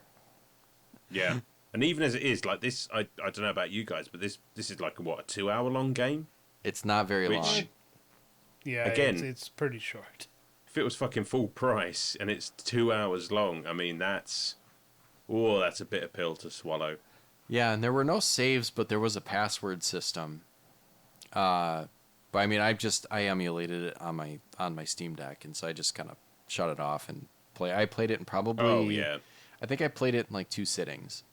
Speaker 4: Yeah. And even as it is, like this, I don't know about you guys, but this is like what, a 2-hour long game?
Speaker 1: It's not very
Speaker 4: Which-
Speaker 1: long.
Speaker 2: Yeah,
Speaker 4: Again-
Speaker 2: it's pretty short.
Speaker 4: If it was fucking full price and it's 2 hours long, I mean that's a bitter pill to swallow.
Speaker 1: Yeah, and there were no saves, but there was a password system. But I mean, I emulated it on my Steam Deck, and so I just kind of shut it off and play. I played it in probably.
Speaker 4: Oh yeah.
Speaker 1: I think I played it in like 2 sittings.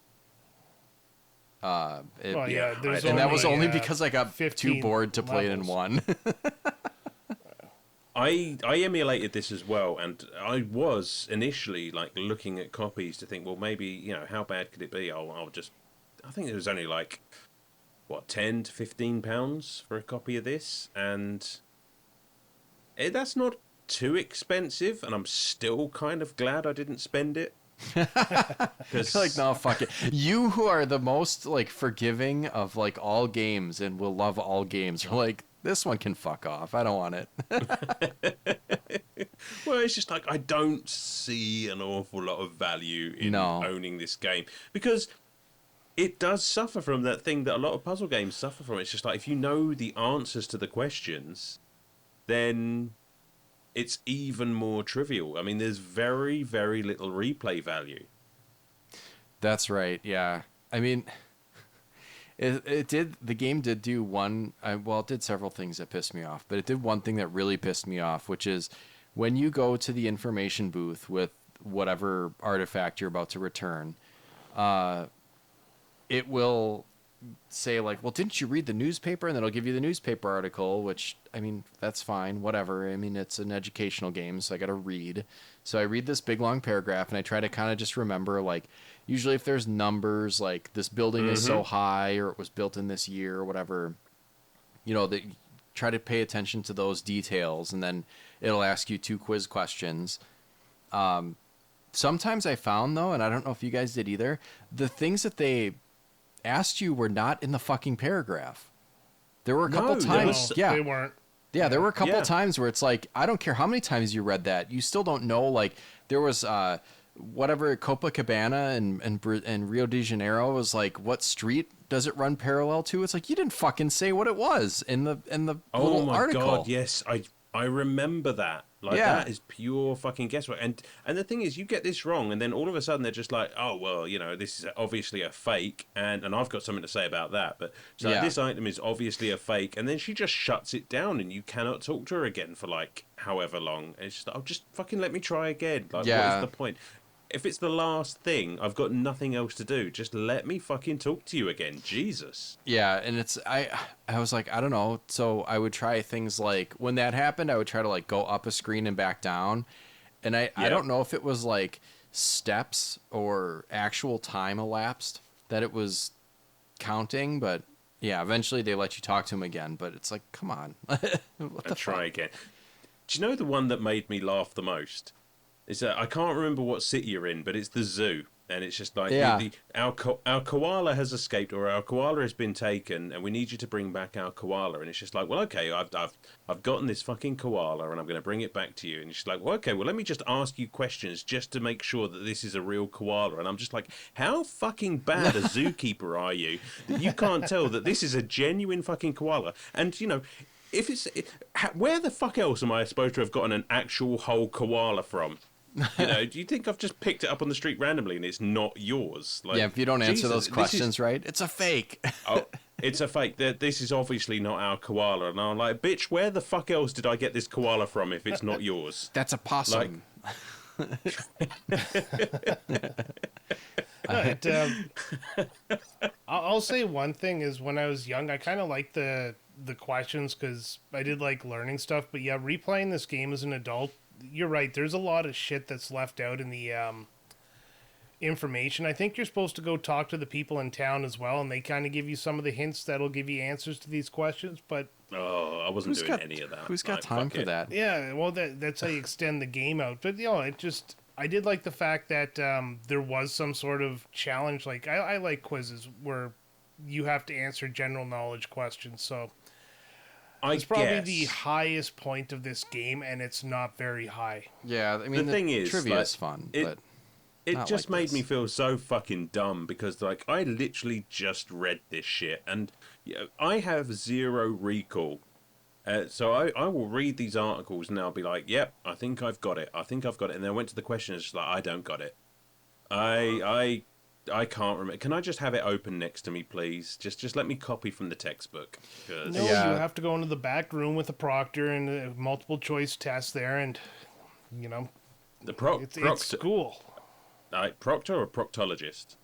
Speaker 2: Well, yeah,
Speaker 4: yeah,
Speaker 2: there's
Speaker 1: and that was only
Speaker 2: uh,
Speaker 1: because I got too
Speaker 2: 15
Speaker 1: bored to play it in
Speaker 2: levels.
Speaker 1: one.
Speaker 4: I emulated this as well, and I was initially like looking at copies to think, well, maybe how bad could it be? I think there was only like what, £10 to £15 for a copy of this, and that's not too expensive, and I'm still kind of glad I didn't spend it.
Speaker 1: It's like, no, fuck it. You who are the most like forgiving of like all games and will love all games are like, this one can fuck off. I don't want it.
Speaker 4: Well, it's just like I don't see an awful lot of value in owning this game, because it does suffer from that thing that a lot of puzzle games suffer from. It's just like, if you know the answers to the questions, then it's even more trivial. I mean, there's very, very little replay value.
Speaker 1: That's right. Yeah. I mean, the game did do one, well, it did several things that pissed me off, but it did one thing that really pissed me off, which is when you go to the information booth with whatever artifact you're about to return, it will say like, well, didn't you read the newspaper? And then it'll give you the newspaper article, which, I mean, that's fine, whatever. I mean, it's an educational game, so I got to read. So I read this big long paragraph, and I try to kind of just remember, like, usually if there's numbers, like this building is so high, or it was built in this year, or whatever, you know, that try to pay attention to those details, and then it'll ask you 2 quiz questions. Sometimes I found, though, and I don't know if you guys did either, the things that they asked you were not in the fucking paragraph. There were a couple times.
Speaker 2: They weren't.
Speaker 1: Yeah, there were a couple times where it's like, I don't care how many times you read that, you still don't know. Like, there was whatever, Copacabana and Rio de Janeiro was like, what street does it run parallel to? It's like, you didn't fucking say what it was in the little article. Oh my god,
Speaker 4: yes, I remember that. Like, that is pure fucking guesswork. And the thing is, you get this wrong, and then all of a sudden they're just like, oh, well, you know, this is obviously a fake, and I've got something to say about that. But so this item is obviously a fake, and then she just shuts it down, and you cannot talk to her again for like however long. And it's just like, oh, just fucking let me try again. Like, what is the point? If it's the last thing, I've got nothing else to do. Just let me fucking talk to you again. Jesus.
Speaker 1: Yeah, and it's I was like, I don't know. So I would try things like, when that happened, I would try to like go up a screen and back down. And I don't know if it was like steps or actual time elapsed that it was counting, but yeah, eventually they let you talk to him again. But it's like, come on. What the
Speaker 4: try again. Do you know the one that made me laugh the most? Is that I can't remember what city you're in, but it's the zoo, and it's just like our koala has escaped, or our koala has been taken, and we need you to bring back our koala. And it's just like, well, okay, I've gotten this fucking koala, and I'm going to bring it back to you. And it's just like, well, okay, well, let me just ask you questions just to make sure that this is a real koala. And I'm just like, how fucking bad a zookeeper are you that you can't tell that this is a genuine fucking koala? And you know, if it's where the fuck else am I supposed to have gotten an actual whole koala from? You know, do you think I've just picked it up on the street randomly and it's not yours? Like,
Speaker 1: yeah, if you don't answer those questions right, it's a fake.
Speaker 4: Oh, it's a fake. This is obviously not our koala. And I'm like, bitch, where the fuck else did I get this koala from if it's not yours?
Speaker 1: That's a possum.
Speaker 2: I'll say one thing is, when I was young, I kind of liked the questions because I did like learning stuff. But yeah, replaying this game as an adult, you're right. There's a lot of shit that's left out in the information. I think you're supposed to go talk to the people in town as well, and they kind of give you some of the hints that'll give you answers to these questions. But
Speaker 4: I wasn't doing any of that.
Speaker 1: Who's got time for that?
Speaker 2: Yeah, well, that's how you extend the game out. But you know, I did like the fact that there was some sort of challenge. Like I like quizzes where you have to answer general knowledge questions. So it's probably the highest point of this game, and it's not very high.
Speaker 1: Yeah, I mean, the thing is, trivia is fun, but
Speaker 4: it just made me feel so fucking dumb because, like, I literally just read this shit, and I have zero recall. So I will read these articles, and I'll be like, yep, I think I've got it. And then I went to the question, and it's just like, I don't got it. I can't remember. Can I just have it open next to me, please? Just let me copy from the textbook.
Speaker 2: No, you have to go into the back room with a proctor and a multiple choice test there, and you know, it's school.
Speaker 4: Proctor or proctologist?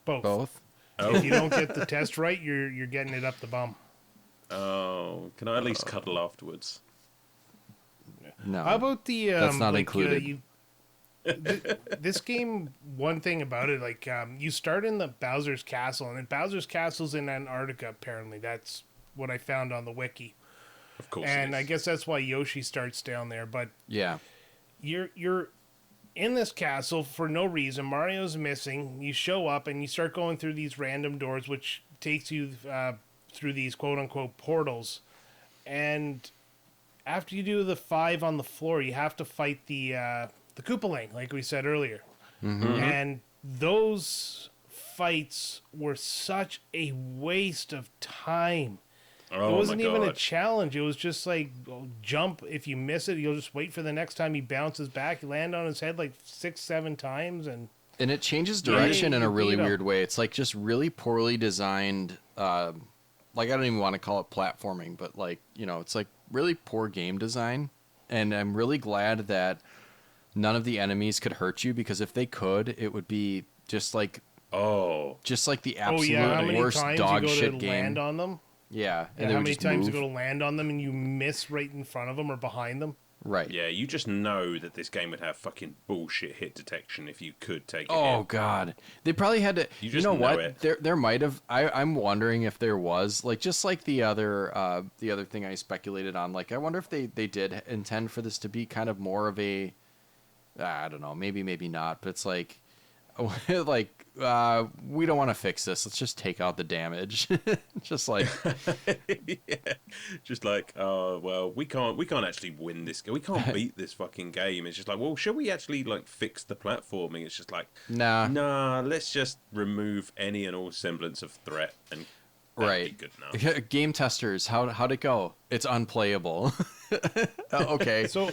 Speaker 2: Both. Oh. If you don't get the test right, you're getting it up the bum.
Speaker 4: Oh, can I at least cuddle afterwards?
Speaker 1: No.
Speaker 2: How about the
Speaker 1: that's not included.
Speaker 2: This game, one thing about it, like you start in the Bowser's Castle, and Bowser's Castle's in Antarctica. Apparently, that's what I found on the wiki.
Speaker 4: Of course.
Speaker 2: And I guess that's why Yoshi starts down there. But
Speaker 1: Yeah.
Speaker 2: you're in this castle for no reason. Mario's missing. You show up and you start going through these random doors, which takes you through these quote unquote portals. And after you do the 5 on the floor, you have to fight the Koopaling, like we said earlier. And those fights were such a waste of time.
Speaker 4: Oh,
Speaker 2: It wasn't
Speaker 4: my
Speaker 2: even a
Speaker 4: God.
Speaker 2: challenge. It was just like, jump. If you miss it, you'll just wait for the next time he bounces back. You land on his head like 6-7 times. And
Speaker 1: And it changes direction in a
Speaker 2: you
Speaker 1: really
Speaker 2: beat 'em.
Speaker 1: weird way. It's like just really poorly designed. Like, I don't even want to call it platforming, but like, you know, it's like really poor game design. And I'm really glad that none of the enemies could hurt you, because if they could, it would be just like
Speaker 4: Oh,
Speaker 1: the
Speaker 2: oh
Speaker 1: absolute
Speaker 2: yeah, how many
Speaker 1: worst
Speaker 2: times
Speaker 1: dog
Speaker 2: you go
Speaker 1: shit
Speaker 2: to
Speaker 1: game.
Speaker 2: land on them?
Speaker 1: Yeah,
Speaker 2: And
Speaker 1: they
Speaker 2: how
Speaker 1: would
Speaker 2: many
Speaker 1: just
Speaker 2: times
Speaker 1: move.
Speaker 2: you go to land on them and you miss right in front of them or behind them?
Speaker 1: Right.
Speaker 4: yeah. You just know that this game would have fucking bullshit hit detection if you could take it.
Speaker 1: Oh God, they probably had to.
Speaker 4: You
Speaker 1: You,
Speaker 4: just
Speaker 1: know
Speaker 4: know
Speaker 1: what?
Speaker 4: it.
Speaker 1: There might have. I'm wondering if there was, like, just like the other thing I speculated on. Like, I wonder if they did intend for this to be kind of more of a, I don't know, maybe not, but it's like, like, we don't want to fix this. Let's just take out the damage. Just like,
Speaker 4: Yeah. Just like, oh well, we can't actually win this game. We can't beat this fucking game. It's just like, well, should we actually like fix the platforming? It's just like,
Speaker 1: nah.
Speaker 4: let's just remove any and all semblance of threat, and that'd
Speaker 1: Right.
Speaker 4: be good enough.
Speaker 1: Game testers, how'd it go? It's unplayable. Okay.
Speaker 2: So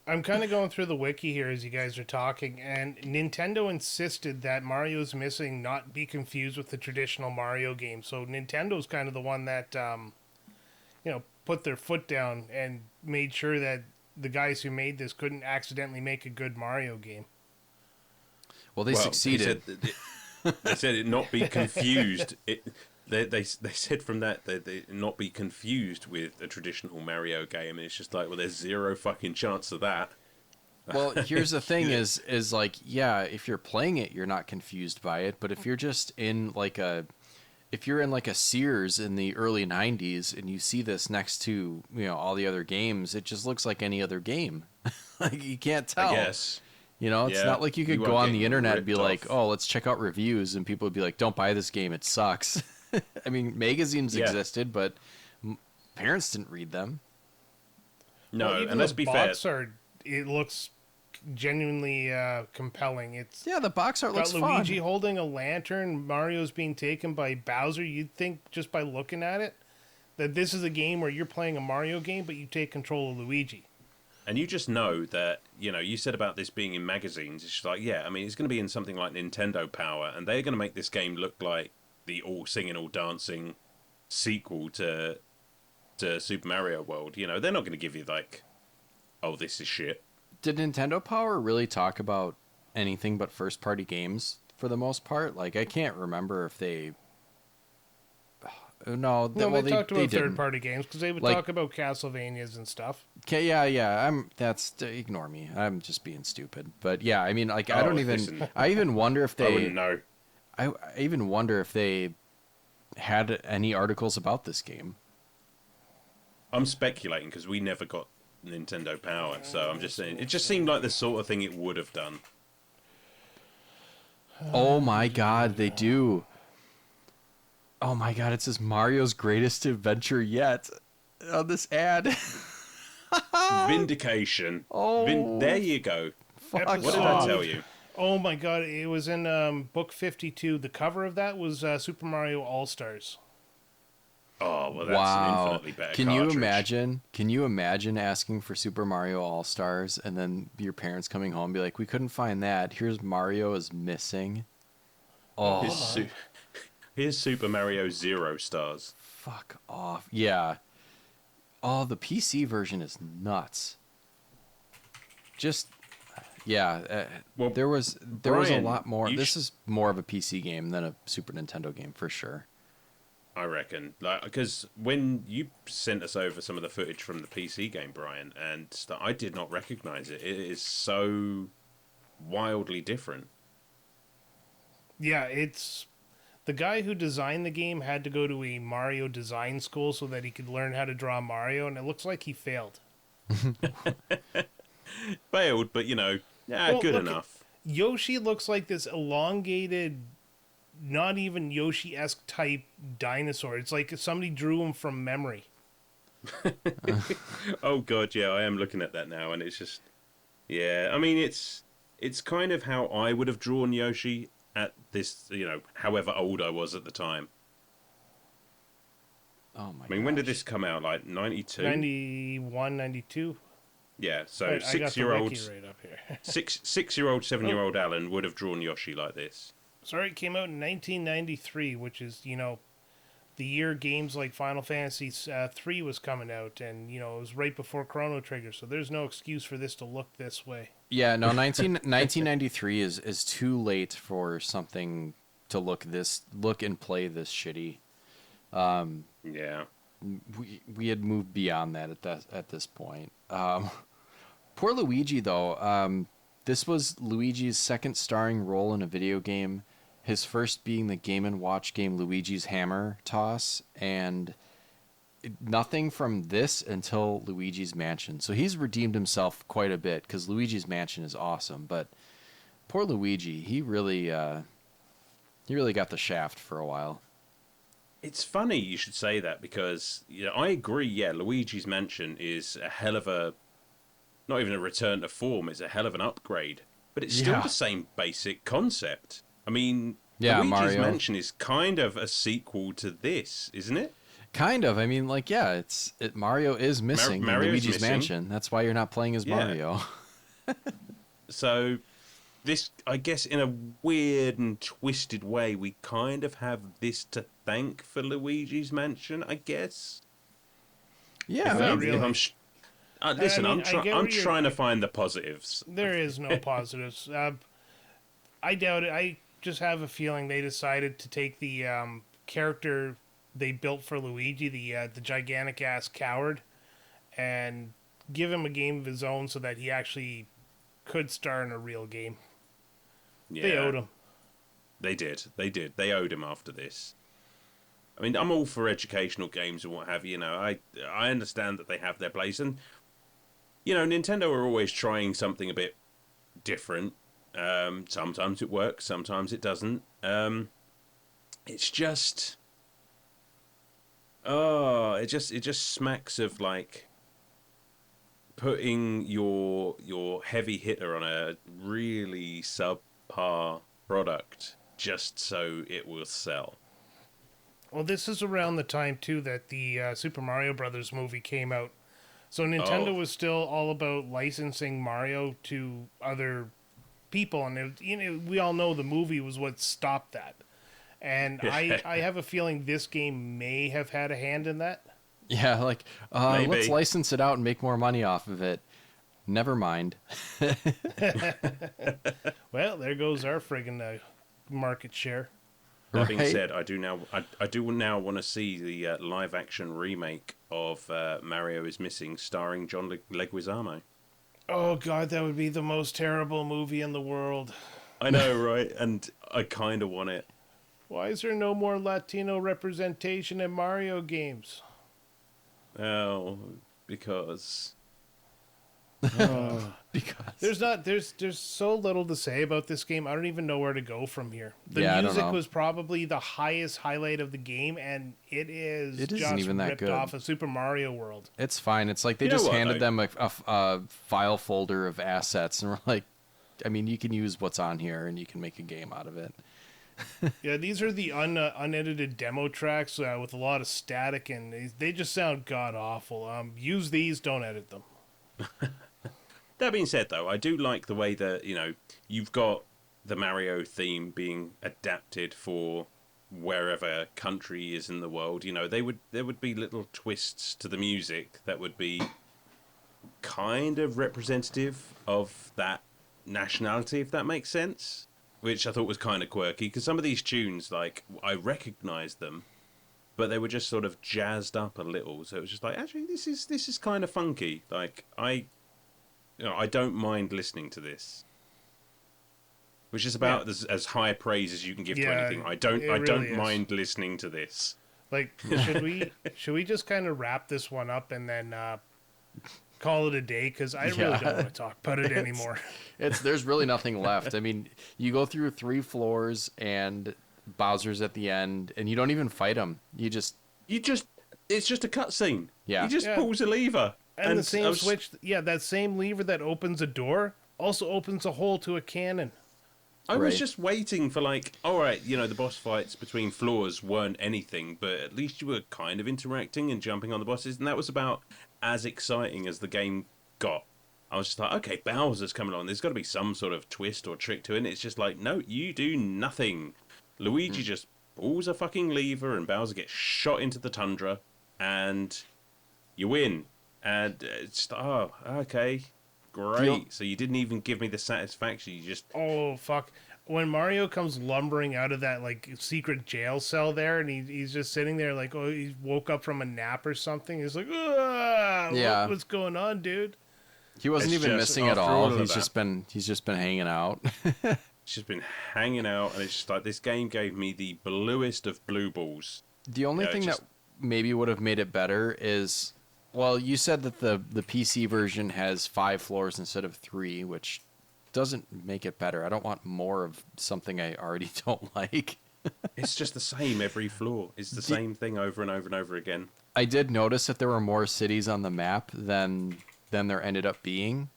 Speaker 2: I'm kind of going through the wiki here as you guys are talking, and Nintendo insisted that Mario's Missing not be confused with the traditional Mario game. So Nintendo's kind of the one that, put their foot down and made sure that the guys who made this couldn't accidentally make a good Mario game.
Speaker 1: Well, they succeeded.
Speaker 4: They said it not be confused. They said from that they not be confused with a traditional Mario game, and it's just like, well, there's zero fucking chance of that.
Speaker 1: Well, here's the thing is like, yeah, if you're playing it, you're not confused by it. But if you're just in like a Sears in the early 90s and you see this next to, all the other games, it just looks like any other game. Like, you can't tell.
Speaker 4: I guess.
Speaker 1: It's
Speaker 4: Yeah,
Speaker 1: not like you could
Speaker 4: you
Speaker 1: go
Speaker 4: are
Speaker 1: on the
Speaker 4: getting
Speaker 1: internet and be
Speaker 4: ripped
Speaker 1: like,
Speaker 4: off.
Speaker 1: oh, let's check out reviews. And people would be like, don't buy this game. It sucks. I mean, magazines
Speaker 4: Yeah.
Speaker 1: existed, but parents didn't read them.
Speaker 4: No,
Speaker 2: Well, even
Speaker 4: and let's
Speaker 2: the
Speaker 4: be fair.
Speaker 2: box art, it looks genuinely compelling. It's
Speaker 1: Yeah, the box art looks
Speaker 2: got
Speaker 1: fun.
Speaker 2: Luigi holding a lantern. Mario's being taken by Bowser. You'd think just by looking at it that this is a game where you're playing a Mario game, but you take control of Luigi.
Speaker 4: And you just know that, you said about this being in magazines. It's just like, yeah, I mean, it's going to be in something like Nintendo Power, and they're going to make this game look like the all singing, all dancing sequel to Super Mario World. They're not going to give you like, oh, this is shit.
Speaker 1: Did Nintendo Power really talk about anything but first-party games for the most part? Like, I can't remember if they. No,
Speaker 2: They talked about
Speaker 1: didn't.
Speaker 2: third-party games because they would
Speaker 1: Like-
Speaker 2: talk about Castlevanias and stuff.
Speaker 1: Okay, yeah. Ignore me. I'm just being stupid. But yeah, I mean, like, I
Speaker 4: Oh,
Speaker 1: don't even.
Speaker 4: listen.
Speaker 1: I even wonder if
Speaker 4: I
Speaker 1: they.
Speaker 4: wouldn't know.
Speaker 1: I even wonder if they had any articles about this game.
Speaker 4: I'm speculating because we never got Nintendo Power, so I'm just saying it just seemed like the sort of thing it would have done.
Speaker 1: Oh my God, they do. Oh my God, it says Mario's greatest adventure yet on this ad.
Speaker 4: Vindication.
Speaker 1: Oh,
Speaker 4: There you go.
Speaker 1: fuck
Speaker 4: What did
Speaker 1: off.
Speaker 4: I tell you?
Speaker 2: Oh my god, it was in book 52. The cover of that was Super Mario All-Stars.
Speaker 4: Oh, well, that's an
Speaker 1: Wow.
Speaker 4: infinitely better
Speaker 1: Can you
Speaker 4: cartridge.
Speaker 1: imagine? Can you imagine asking for Super Mario All-Stars and then your parents coming home and be like, "We couldn't find that. Here's Mario is missing." Oh,
Speaker 4: Here's Super Mario Zero Stars.
Speaker 1: fuck off. Yeah. Oh, the PC version is nuts. Just yeah,
Speaker 4: Well,
Speaker 1: there was a
Speaker 4: Brian,
Speaker 1: lot more.
Speaker 4: you
Speaker 1: This is more of a PC game than a Super Nintendo game for sure.
Speaker 4: I reckon, like, because when you sent us over some of the footage from the PC game, Brian, and I did not recognize it. It is so wildly different.
Speaker 2: Yeah, it's the guy who designed the game had to go to a Mario design school so that he could learn how to draw Mario, and it looks like he failed.
Speaker 4: Failed, but
Speaker 2: Well,
Speaker 4: good
Speaker 2: look,
Speaker 4: enough.
Speaker 2: Yoshi looks like this elongated, not even Yoshi-esque type dinosaur. It's like somebody drew him from memory.
Speaker 4: Oh god, yeah, I am looking at that now, and it's just, yeah. I mean, it's kind of how I would have drawn Yoshi at this, however old I was at the time.
Speaker 1: Oh my!
Speaker 4: I mean, when did this come out? Like 92?
Speaker 2: 91, 92?
Speaker 4: Yeah, so
Speaker 2: Right, I got the
Speaker 4: 6-year-old,
Speaker 2: wiki right up here.
Speaker 4: 6-year-old, 7-year-old Alan would have drawn Yoshi like this.
Speaker 2: Sorry, it came out in 1993, which is, the year games like Final Fantasy 3 was coming out, and, it was right before Chrono Trigger, so there's no excuse for this to look this way.
Speaker 1: Yeah, no, 1993 is too late for something to look and play this shitty.
Speaker 4: Yeah.
Speaker 1: We had moved beyond that at this point. Poor Luigi, though. This was Luigi's second starring role in a video game, his first being the Game & Watch game Luigi's Hammer Toss, and nothing from this until Luigi's Mansion. So he's redeemed himself quite a bit, because Luigi's Mansion is awesome, but poor Luigi, he really got the shaft for a while.
Speaker 4: It's funny you should say that, because I agree, yeah, Luigi's Mansion is a hell of a, not even a return to form, it's a hell of an upgrade. But it's still the same basic concept. I mean, Luigi's
Speaker 1: Mario.
Speaker 4: Mansion is kind of a sequel to this, isn't it?
Speaker 1: Kind of. I mean, like, yeah, Mario is missing in
Speaker 4: Mario's
Speaker 1: Luigi's
Speaker 4: missing.
Speaker 1: Mansion. That's why you're not playing as Mario.
Speaker 4: So, this, I guess, in a weird and twisted way, we kind of have this to thank for Luigi's Mansion, I guess.
Speaker 1: Yeah,
Speaker 2: Not
Speaker 1: maybe.
Speaker 2: really.
Speaker 4: Listen,
Speaker 2: I mean, I get
Speaker 4: I'm
Speaker 2: where you're-
Speaker 4: trying to find the positives.
Speaker 2: There is no positives. I doubt it. I just have a feeling they decided to take the character they built for Luigi, the gigantic ass coward, and give him a game of his own so that he actually could star in a real game.
Speaker 4: Yeah,
Speaker 2: They owed him.
Speaker 4: They did. They owed him after this. I mean, I'm all for educational games and what have you. I understand that they have their place, and Nintendo are always trying something a bit different. Sometimes it works, sometimes it doesn't. It's just, it just smacks of like putting your heavy hitter on a really subpar product just so it will sell.
Speaker 2: Well, this is around the time too that the Super Mario Brothers movie came out. So Nintendo was still all about licensing Mario to other people, and we all know the movie was what stopped that. And I have a feeling this game may have had a hand in that.
Speaker 1: Yeah, like,
Speaker 4: Maybe.
Speaker 1: let's license it out and make more money off of it. Never mind.
Speaker 2: Well, there goes our friggin' market share.
Speaker 4: That being
Speaker 1: Right.
Speaker 4: said, I do now want to see the live action remake of Mario is Missing, starring John Leguizamo.
Speaker 2: Oh god, that would be the most terrible movie in the world.
Speaker 4: I know, right? And I kind of want it.
Speaker 2: Why is there no more Latino representation in Mario games?
Speaker 4: Oh, because
Speaker 1: Because
Speaker 2: There's so little to say about this game. I don't even know where to go from here. The
Speaker 1: Yeah, I don't
Speaker 2: music
Speaker 1: know.
Speaker 2: was probably the highest highlight of the game, and it
Speaker 1: It isn't
Speaker 2: just
Speaker 1: even that
Speaker 2: ripped
Speaker 1: good.
Speaker 2: off of Super Mario World.
Speaker 1: it's fine. It's like they
Speaker 4: You know
Speaker 1: just
Speaker 4: what,
Speaker 1: handed
Speaker 4: though?
Speaker 1: them a file folder of assets, and we're like, I mean, you can use what's on here, and you can make a game out of it.
Speaker 2: Yeah, these are the unedited demo tracks with a lot of static, and they just sound god awful. Use these, don't edit them.
Speaker 4: That being said, though, I do like the way that you've got the Mario theme being adapted for wherever country is in the world. There would be little twists to the music that would be kind of representative of that nationality, if that makes sense. Which I thought was kind of quirky, because some of these tunes, like, I recognise them, but they were just sort of jazzed up a little. So it was just like, actually, this is kind of funky. Like I don't mind listening to this. Which is about as high praise as you can give to anything. I don't mind listening to this.
Speaker 2: Like, should we just kind of wrap this one up and then call it a day? Because I really don't want to talk about it anymore.
Speaker 1: There's really nothing left. I mean, you go through 3 floors and Bowser's at the end, and you don't even fight him. It's just a cutscene.
Speaker 4: Yeah, he just pulls a lever,
Speaker 2: and the same switch. Yeah, that same lever that opens a door also opens a hole to a cannon.
Speaker 4: I was just waiting for, like, all right, the boss fights between floors weren't anything, but at least you were kind of interacting and jumping on the bosses, and that was about as exciting as the game got. I was just like, okay, Bowser's coming on. There's got to be some sort of twist or trick to it. And it's just like, no, you do nothing. Luigi just pulls a fucking lever, and Bowser gets shot into the tundra, and you win. And it's just, oh, okay. Great. So you didn't even give me the satisfaction. You just...
Speaker 2: Oh, fuck. When Mario comes lumbering out of that, like, secret jail cell there, and he's just sitting there like, oh, he woke up from a nap or something. He's like, what's going on, dude?
Speaker 1: He wasn't even missing at all. He's just been hanging out.
Speaker 4: He's just been hanging out, and it's just like, this game gave me the bluest of blue balls.
Speaker 1: The only thing that maybe would have made it better is... Well, you said that the PC version has 5 floors instead of 3, which doesn't make it better. I don't want more of something I already don't like.
Speaker 4: It's just the same every floor. It's the same thing over and over and over again.
Speaker 1: I did notice that there were more cities on the map than there ended up being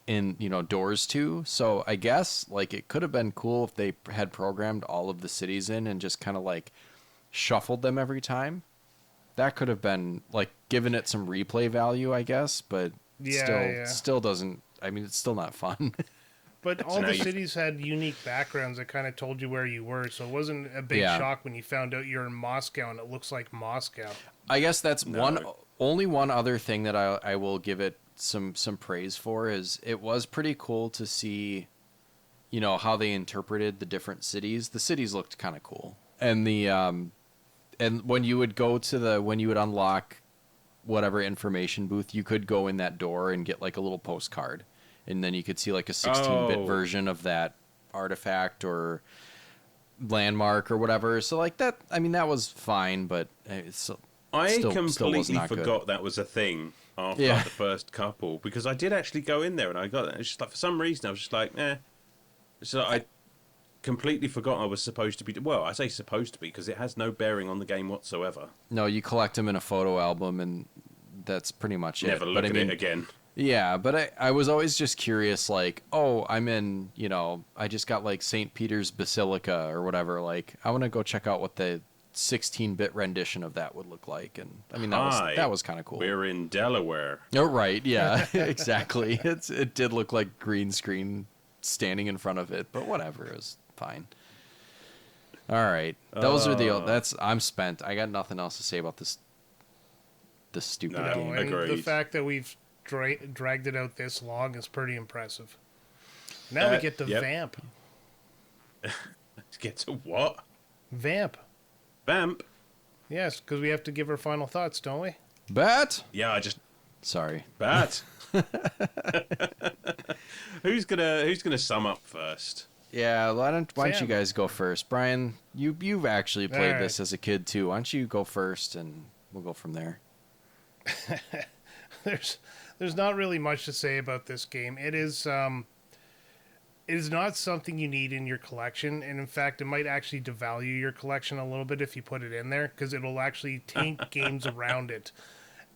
Speaker 1: in, Doors 2. So I guess, like, it could have been cool if they had programmed all of the cities in and just kind of, like, shuffled them every time. That could have been, like, given it some replay value, I guess, but still doesn't... I mean, it's still not fun.
Speaker 2: But all the cities had unique backgrounds that kind of told you where you were, so it wasn't a big shock when you found out you're in Moscow and it looks like Moscow.
Speaker 1: I guess that's only one other thing that I will give it some praise for is it was pretty cool to see, how they interpreted the different cities. The cities looked kind of cool. And And when you would when you would unlock whatever information booth, you could go in that door and get like a little postcard. And then you could see like a 16-bit version of that artifact or landmark or whatever. So like that, I mean, that was fine, but
Speaker 4: I completely forgot that was a thing after the first couple, because I did actually go in there and I got it. It's just like, for some reason, I was just like, eh. So I completely forgot I was supposed to be... Well, I say supposed to be because it has no bearing on the game whatsoever.
Speaker 1: No, you collect them in a photo album and that's pretty much
Speaker 4: Never look at it again.
Speaker 1: Yeah, but I was always just curious, like, oh, I'm in, I just got like St. Peter's Basilica or whatever. Like, I want to go check out what the 16-bit rendition of that would look like. And I mean, that was kind of cool.
Speaker 4: We're in Delaware.
Speaker 1: Oh, right. Yeah, exactly. It did look like green screen standing in front of it, but whatever. It was fine. All right. Those are I'm spent. I got nothing else to say about this stupid game.
Speaker 2: And the fact that we've dragged it out this long is pretty impressive. Now we get to Vamp.
Speaker 4: Get to what?
Speaker 2: Vamp.
Speaker 4: Vamp?
Speaker 2: Yes, because we have to give our final thoughts, don't we?
Speaker 1: Bat?
Speaker 4: Yeah,
Speaker 1: Sorry.
Speaker 4: Bat. Who's gonna sum up first?
Speaker 1: Yeah, why don't you guys go first? Brian, you've actually played this as a kid too. Why don't you go first and we'll go from there.
Speaker 2: There's not really much to say about this game. It is not something you need in your collection, and in fact, it might actually devalue your collection a little bit if you put it in there, because it'll actually taint games around it.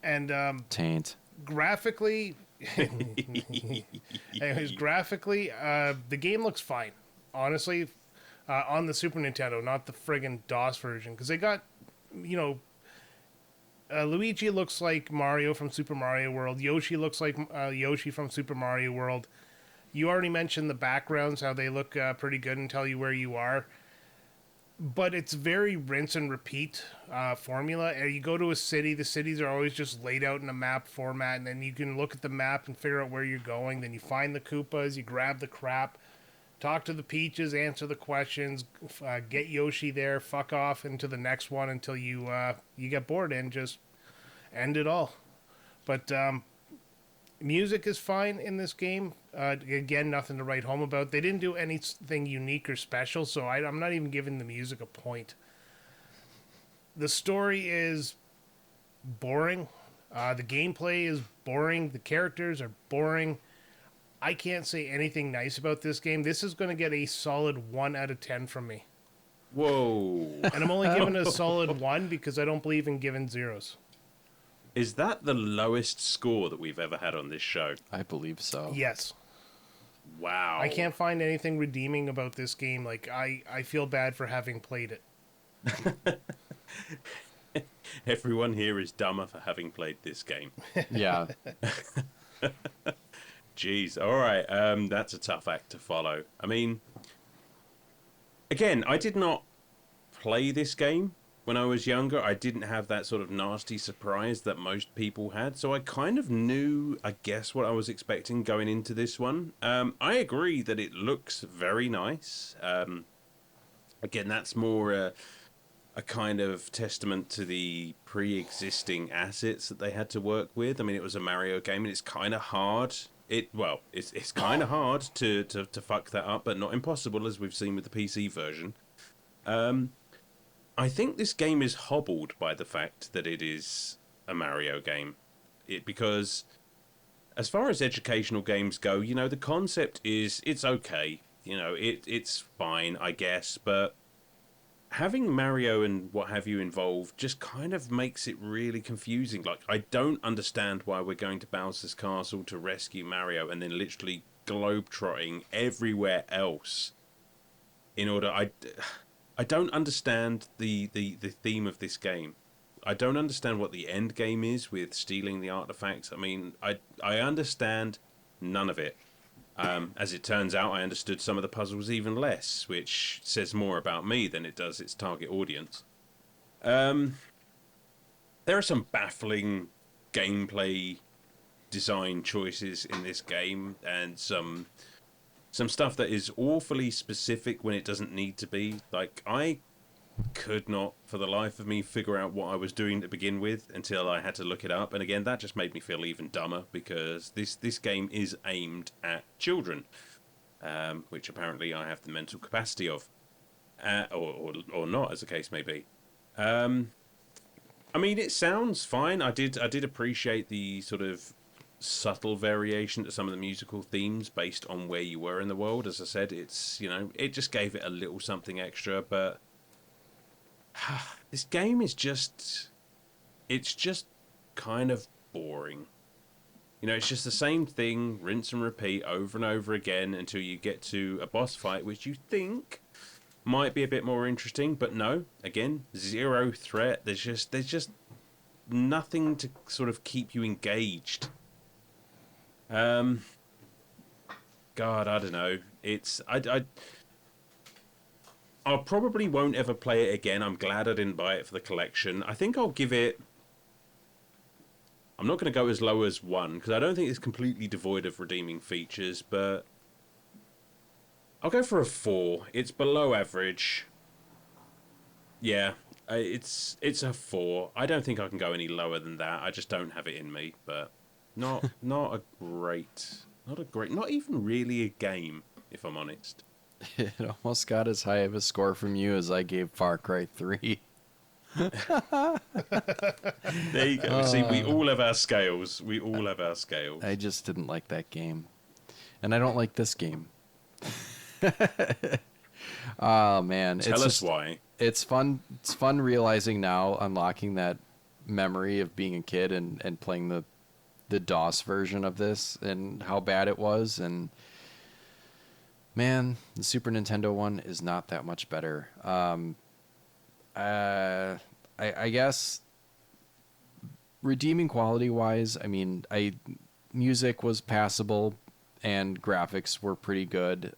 Speaker 2: And
Speaker 1: taint.
Speaker 2: Graphically, anyways, the game looks fine. Honestly, on the Super Nintendo, not the friggin' DOS version, because they got, Luigi looks like Mario from Super Mario World. Yoshi looks like Yoshi from Super Mario World. You already mentioned the backgrounds, how they look pretty good and tell you where you are. But it's very rinse and repeat formula. You go to a city, the cities are always just laid out in a map format, and then you can look at the map and figure out where you're going. Then you find the Koopas, you grab the crap, talk to the Peaches, answer the questions, get Yoshi there, fuck off into the next one until you get bored and just end it all. But music is fine in this game. Again, nothing to write home about. They didn't do anything unique or special, so I'm not even giving the music a point. The story is boring. The gameplay is boring. The characters are boring. I can't say anything nice about this game. This is going to get a solid 1 out of 10 from me.
Speaker 4: Whoa.
Speaker 2: And I'm only giving it a solid 1 because I don't believe in giving zeros.
Speaker 4: Is that the lowest score that we've ever had on this show?
Speaker 1: I believe so.
Speaker 2: Yes.
Speaker 4: Wow.
Speaker 2: I can't find anything redeeming about this game. Like, I feel bad for having played it.
Speaker 4: Everyone here is dumber for having played this game.
Speaker 1: Yeah.
Speaker 4: Jeez. All right. That's a tough act to follow. I mean, again, I did not play this game when I was younger. I didn't have that sort of nasty surprise that most people had. So I kind of knew, I guess, what I was expecting going into this one. I agree that it looks very nice. Again, that's more a kind of testament to the pre-existing assets that they had to work with. I mean, it was a Mario game, and it's kind of hard. It's kind of hard to fuck that up, but not impossible, as we've seen with the PC version. I think this game is hobbled by the fact that it is a Mario game. Because as far as educational games go, you know, the concept is, it's okay. You know, it's fine, I guess, but having Mario and what have you involved just kind of makes it really confusing. Like, I don't understand why we're going to Bowser's Castle to rescue Mario and then literally globetrotting everywhere else in order... I don't understand the theme of this game. I don't understand what the end game is with stealing the artifacts. I mean, I understand none of it. As it turns out, I understood some of the puzzles even less, which says more about me than it does its target audience. There are some baffling gameplay design choices in this game, and some stuff that is awfully specific when it doesn't need to be. Like, I could not, for the life of me, figure out what I was doing to begin with until I had to look it up. And again, that just made me feel even dumber, because this game is aimed at children, which apparently I have the mental capacity of, or not, as the case may be. I mean, it sounds fine. I did appreciate the sort of subtle variation to some of the musical themes based on where you were in the world. As I said, it's, you know, it just gave it a little something extra, but this game is just kind of boring. You know, it's just the same thing, rinse and repeat over and over again until you get to a boss fight, which you think might be a bit more interesting, but no, again, zero threat. There's just nothing to sort of keep you engaged. God, I don't know. I probably won't ever play it again. I'm glad I didn't buy it for the collection. I think I'll give it... I'm not going to go as low as 1, because I don't think it's completely devoid of redeeming features, but I'll go for a 4. It's below average. Yeah, it's a 4. I don't think I can go any lower than that. I just don't have it in me, but not even really a game, if I'm honest.
Speaker 1: It almost got as high of a score from you as I gave Far Cry 3.
Speaker 4: There you go. See, we all have our scales. We all have our scales.
Speaker 1: I just didn't like that game. And I don't like this game. Oh, man.
Speaker 4: Tell us why.
Speaker 1: It's fun. It's fun realizing now, unlocking that memory of being a kid and playing the DOS version of this and how bad it was. And man, the Super Nintendo one is not that much better. I guess redeeming quality wise, I mean, music was passable and graphics were pretty good.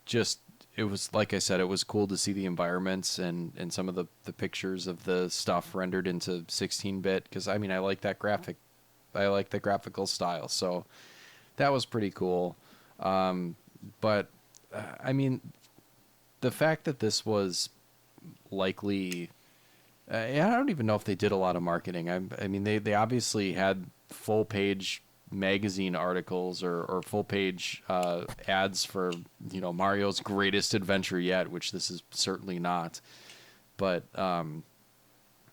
Speaker 1: Just, it was, like I said, it was cool to see the environments and some of the pictures of the stuff rendered into 16-bit, because I mean, I like the graphical style, so that was pretty cool. But I mean, the fact that this was likely, I don't even know if they did a lot of marketing. I mean, they obviously had full page magazine articles or full page ads for, you know, Mario's greatest adventure yet, which this is certainly not. But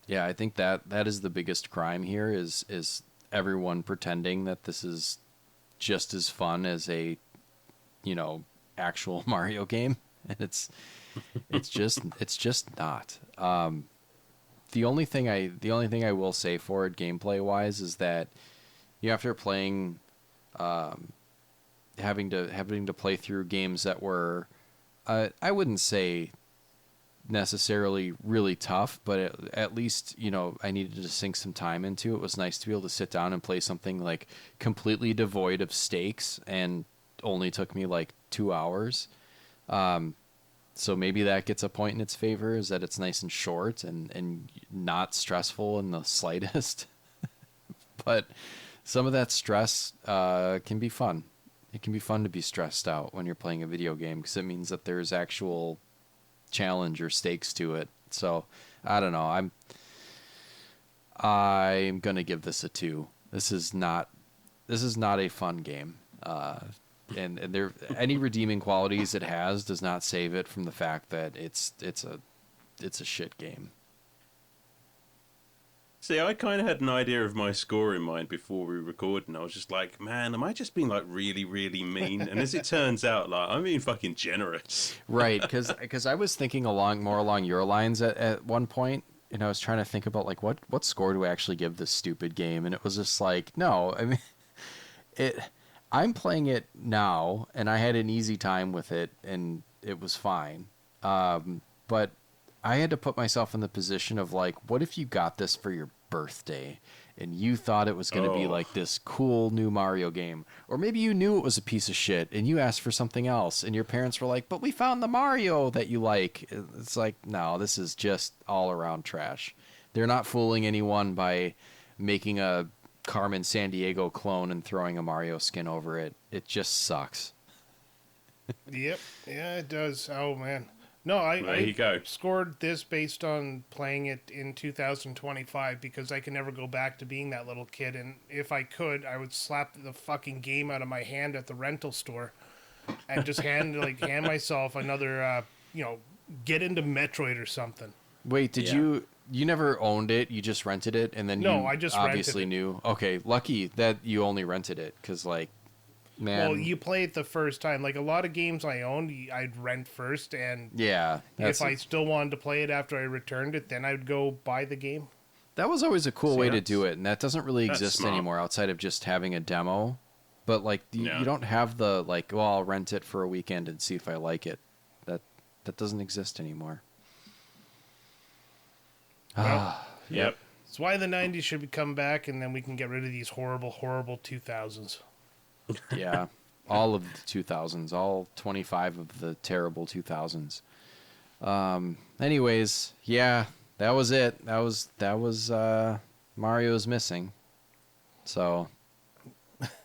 Speaker 1: yeah, I think that is the biggest crime here is everyone pretending that this is just as fun as a, you know, actual Mario game, and it's just not. The only thing I will say for it gameplay wise is that after playing, having to play through games that were, I wouldn't say necessarily really tough, but at least, you know, I needed to sink some time into it. It was nice to be able to sit down and play something like completely devoid of stakes and only took me like 2 hours. So maybe that gets a point in its favor, is that it's nice and short and not stressful in the slightest. But some of that stress can be fun. It can be fun to be stressed out when you're playing a video game, because it means that there's actual challenge or stakes to it. So I don't know. I'm gonna give this a 2. This is not a fun game. And there, any redeeming qualities it has does not save it from the fact that it's a shit game.
Speaker 4: See, I kind of had an idea of my score in mind before we recorded, and I was just like, man, am I just being like really, really mean? And as it turns out, like, I'm being fucking generous.
Speaker 1: Right, because I was thinking more along your lines at one point, and I was trying to think about like what score do I actually give this stupid game, and it was just like, no, I mean, I'm playing it now, and I had an easy time with it, and it was fine. But I had to put myself in the position of like, what if you got this for your birthday and you thought it was going to be like this cool new Mario game, or maybe you knew it was a piece of shit and you asked for something else and your parents were like, but we found the Mario that you like. It's like, no, this is just all around trash. They're not fooling anyone by making a Carmen Sandiego clone and throwing a Mario skin over it. It just sucks.
Speaker 2: Yep. Yeah, it does. Oh, man. No,
Speaker 4: There you go.
Speaker 2: scored this based on playing it in 2025 because I can never go back to being that little kid. And if I could, I would slap the fucking game out of my hand at the rental store and just hand myself another, get into Metroid or something.
Speaker 1: Wait, did you never owned it? You just rented it, and then
Speaker 2: No, I just
Speaker 1: obviously
Speaker 2: rented it.
Speaker 1: knew. Okay, lucky that you only rented it, because like, man.
Speaker 2: Well, you play it the first time. Like a lot of games I owned, I'd rent first, and
Speaker 1: yeah,
Speaker 2: if I still wanted to play it after I returned it, then I'd go buy the game.
Speaker 1: that was always a cool
Speaker 4: See,
Speaker 1: way to do it, and that doesn't really
Speaker 4: that's
Speaker 1: exist
Speaker 4: smart.
Speaker 1: anymore outside of just having a demo. But like,
Speaker 4: Yeah.
Speaker 1: you don't have the like, well, I'll rent it for a weekend and see if I like it. That doesn't exist anymore.
Speaker 4: Yep.
Speaker 2: That's why the 90s should come back, and then we can get rid of these horrible, horrible 2000s.
Speaker 1: Yeah, all of the 2000s, all 25 of the terrible 2000s. Anyways, yeah, that was it. That was Mario's Missing. So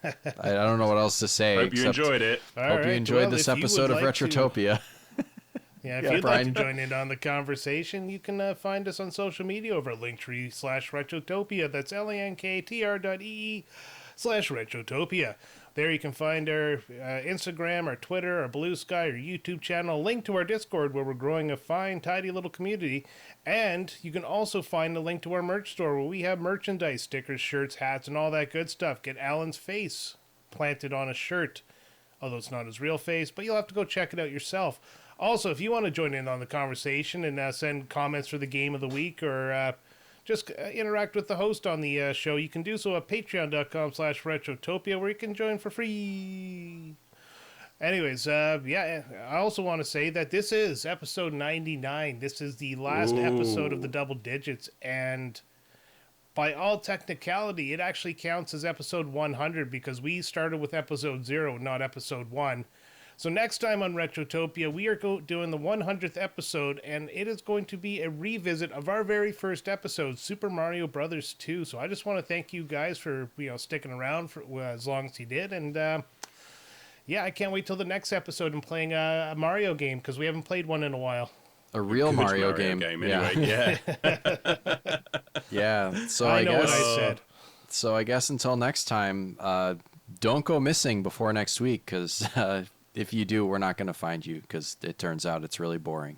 Speaker 1: I don't know what else to say.
Speaker 4: Hope you enjoyed it.
Speaker 2: All
Speaker 1: Hope you
Speaker 2: right,
Speaker 1: enjoyed
Speaker 2: well,
Speaker 1: this
Speaker 2: if you
Speaker 1: episode
Speaker 2: would
Speaker 1: of
Speaker 2: like to-
Speaker 1: Retrotopia.
Speaker 2: Yeah, if
Speaker 1: Yeah,
Speaker 2: you'd
Speaker 1: Brian.
Speaker 2: like to join in on the conversation, you can find us on social media over at linktree/Retrotopia. That's linktr.ee/Retrotopia. There you can find our Instagram, our Twitter, our Blue Sky, our YouTube channel, link to our Discord where we're growing a fine, tidy little community. And you can also find a link to our merch store where we have merchandise, stickers, shirts, hats, and all that good stuff. Get Alan's face planted on a shirt, although it's not his real face, but you'll have to go check it out yourself. Also, if you want to join in on the conversation and send comments for the game of the week or just interact with the host on the show, you can do so at patreon.com/Retrotopia, where you can join for free. Anyways, I also want to say that this is episode 99. This is the last episode of the double digits, and by all technicality, it actually counts as episode 100 because we started with episode 0, not episode 1. So next time on Retrotopia, we are doing the 100th episode, and it is going to be a revisit of our very first episode, Super Mario Brothers 2. So I just want to thank you guys for sticking around for as long as you did, and Yeah, I can't wait till the next episode and playing a Mario game because we haven't played one in a while.
Speaker 1: A real
Speaker 4: Good
Speaker 1: Mario game.
Speaker 4: anyway. Yeah.
Speaker 1: Yeah. So
Speaker 2: I
Speaker 1: I
Speaker 2: know
Speaker 1: guess.
Speaker 2: what I said.
Speaker 1: So I guess until next time, don't go missing before next week, because if you do, we're not going to find you, because it turns out it's really boring.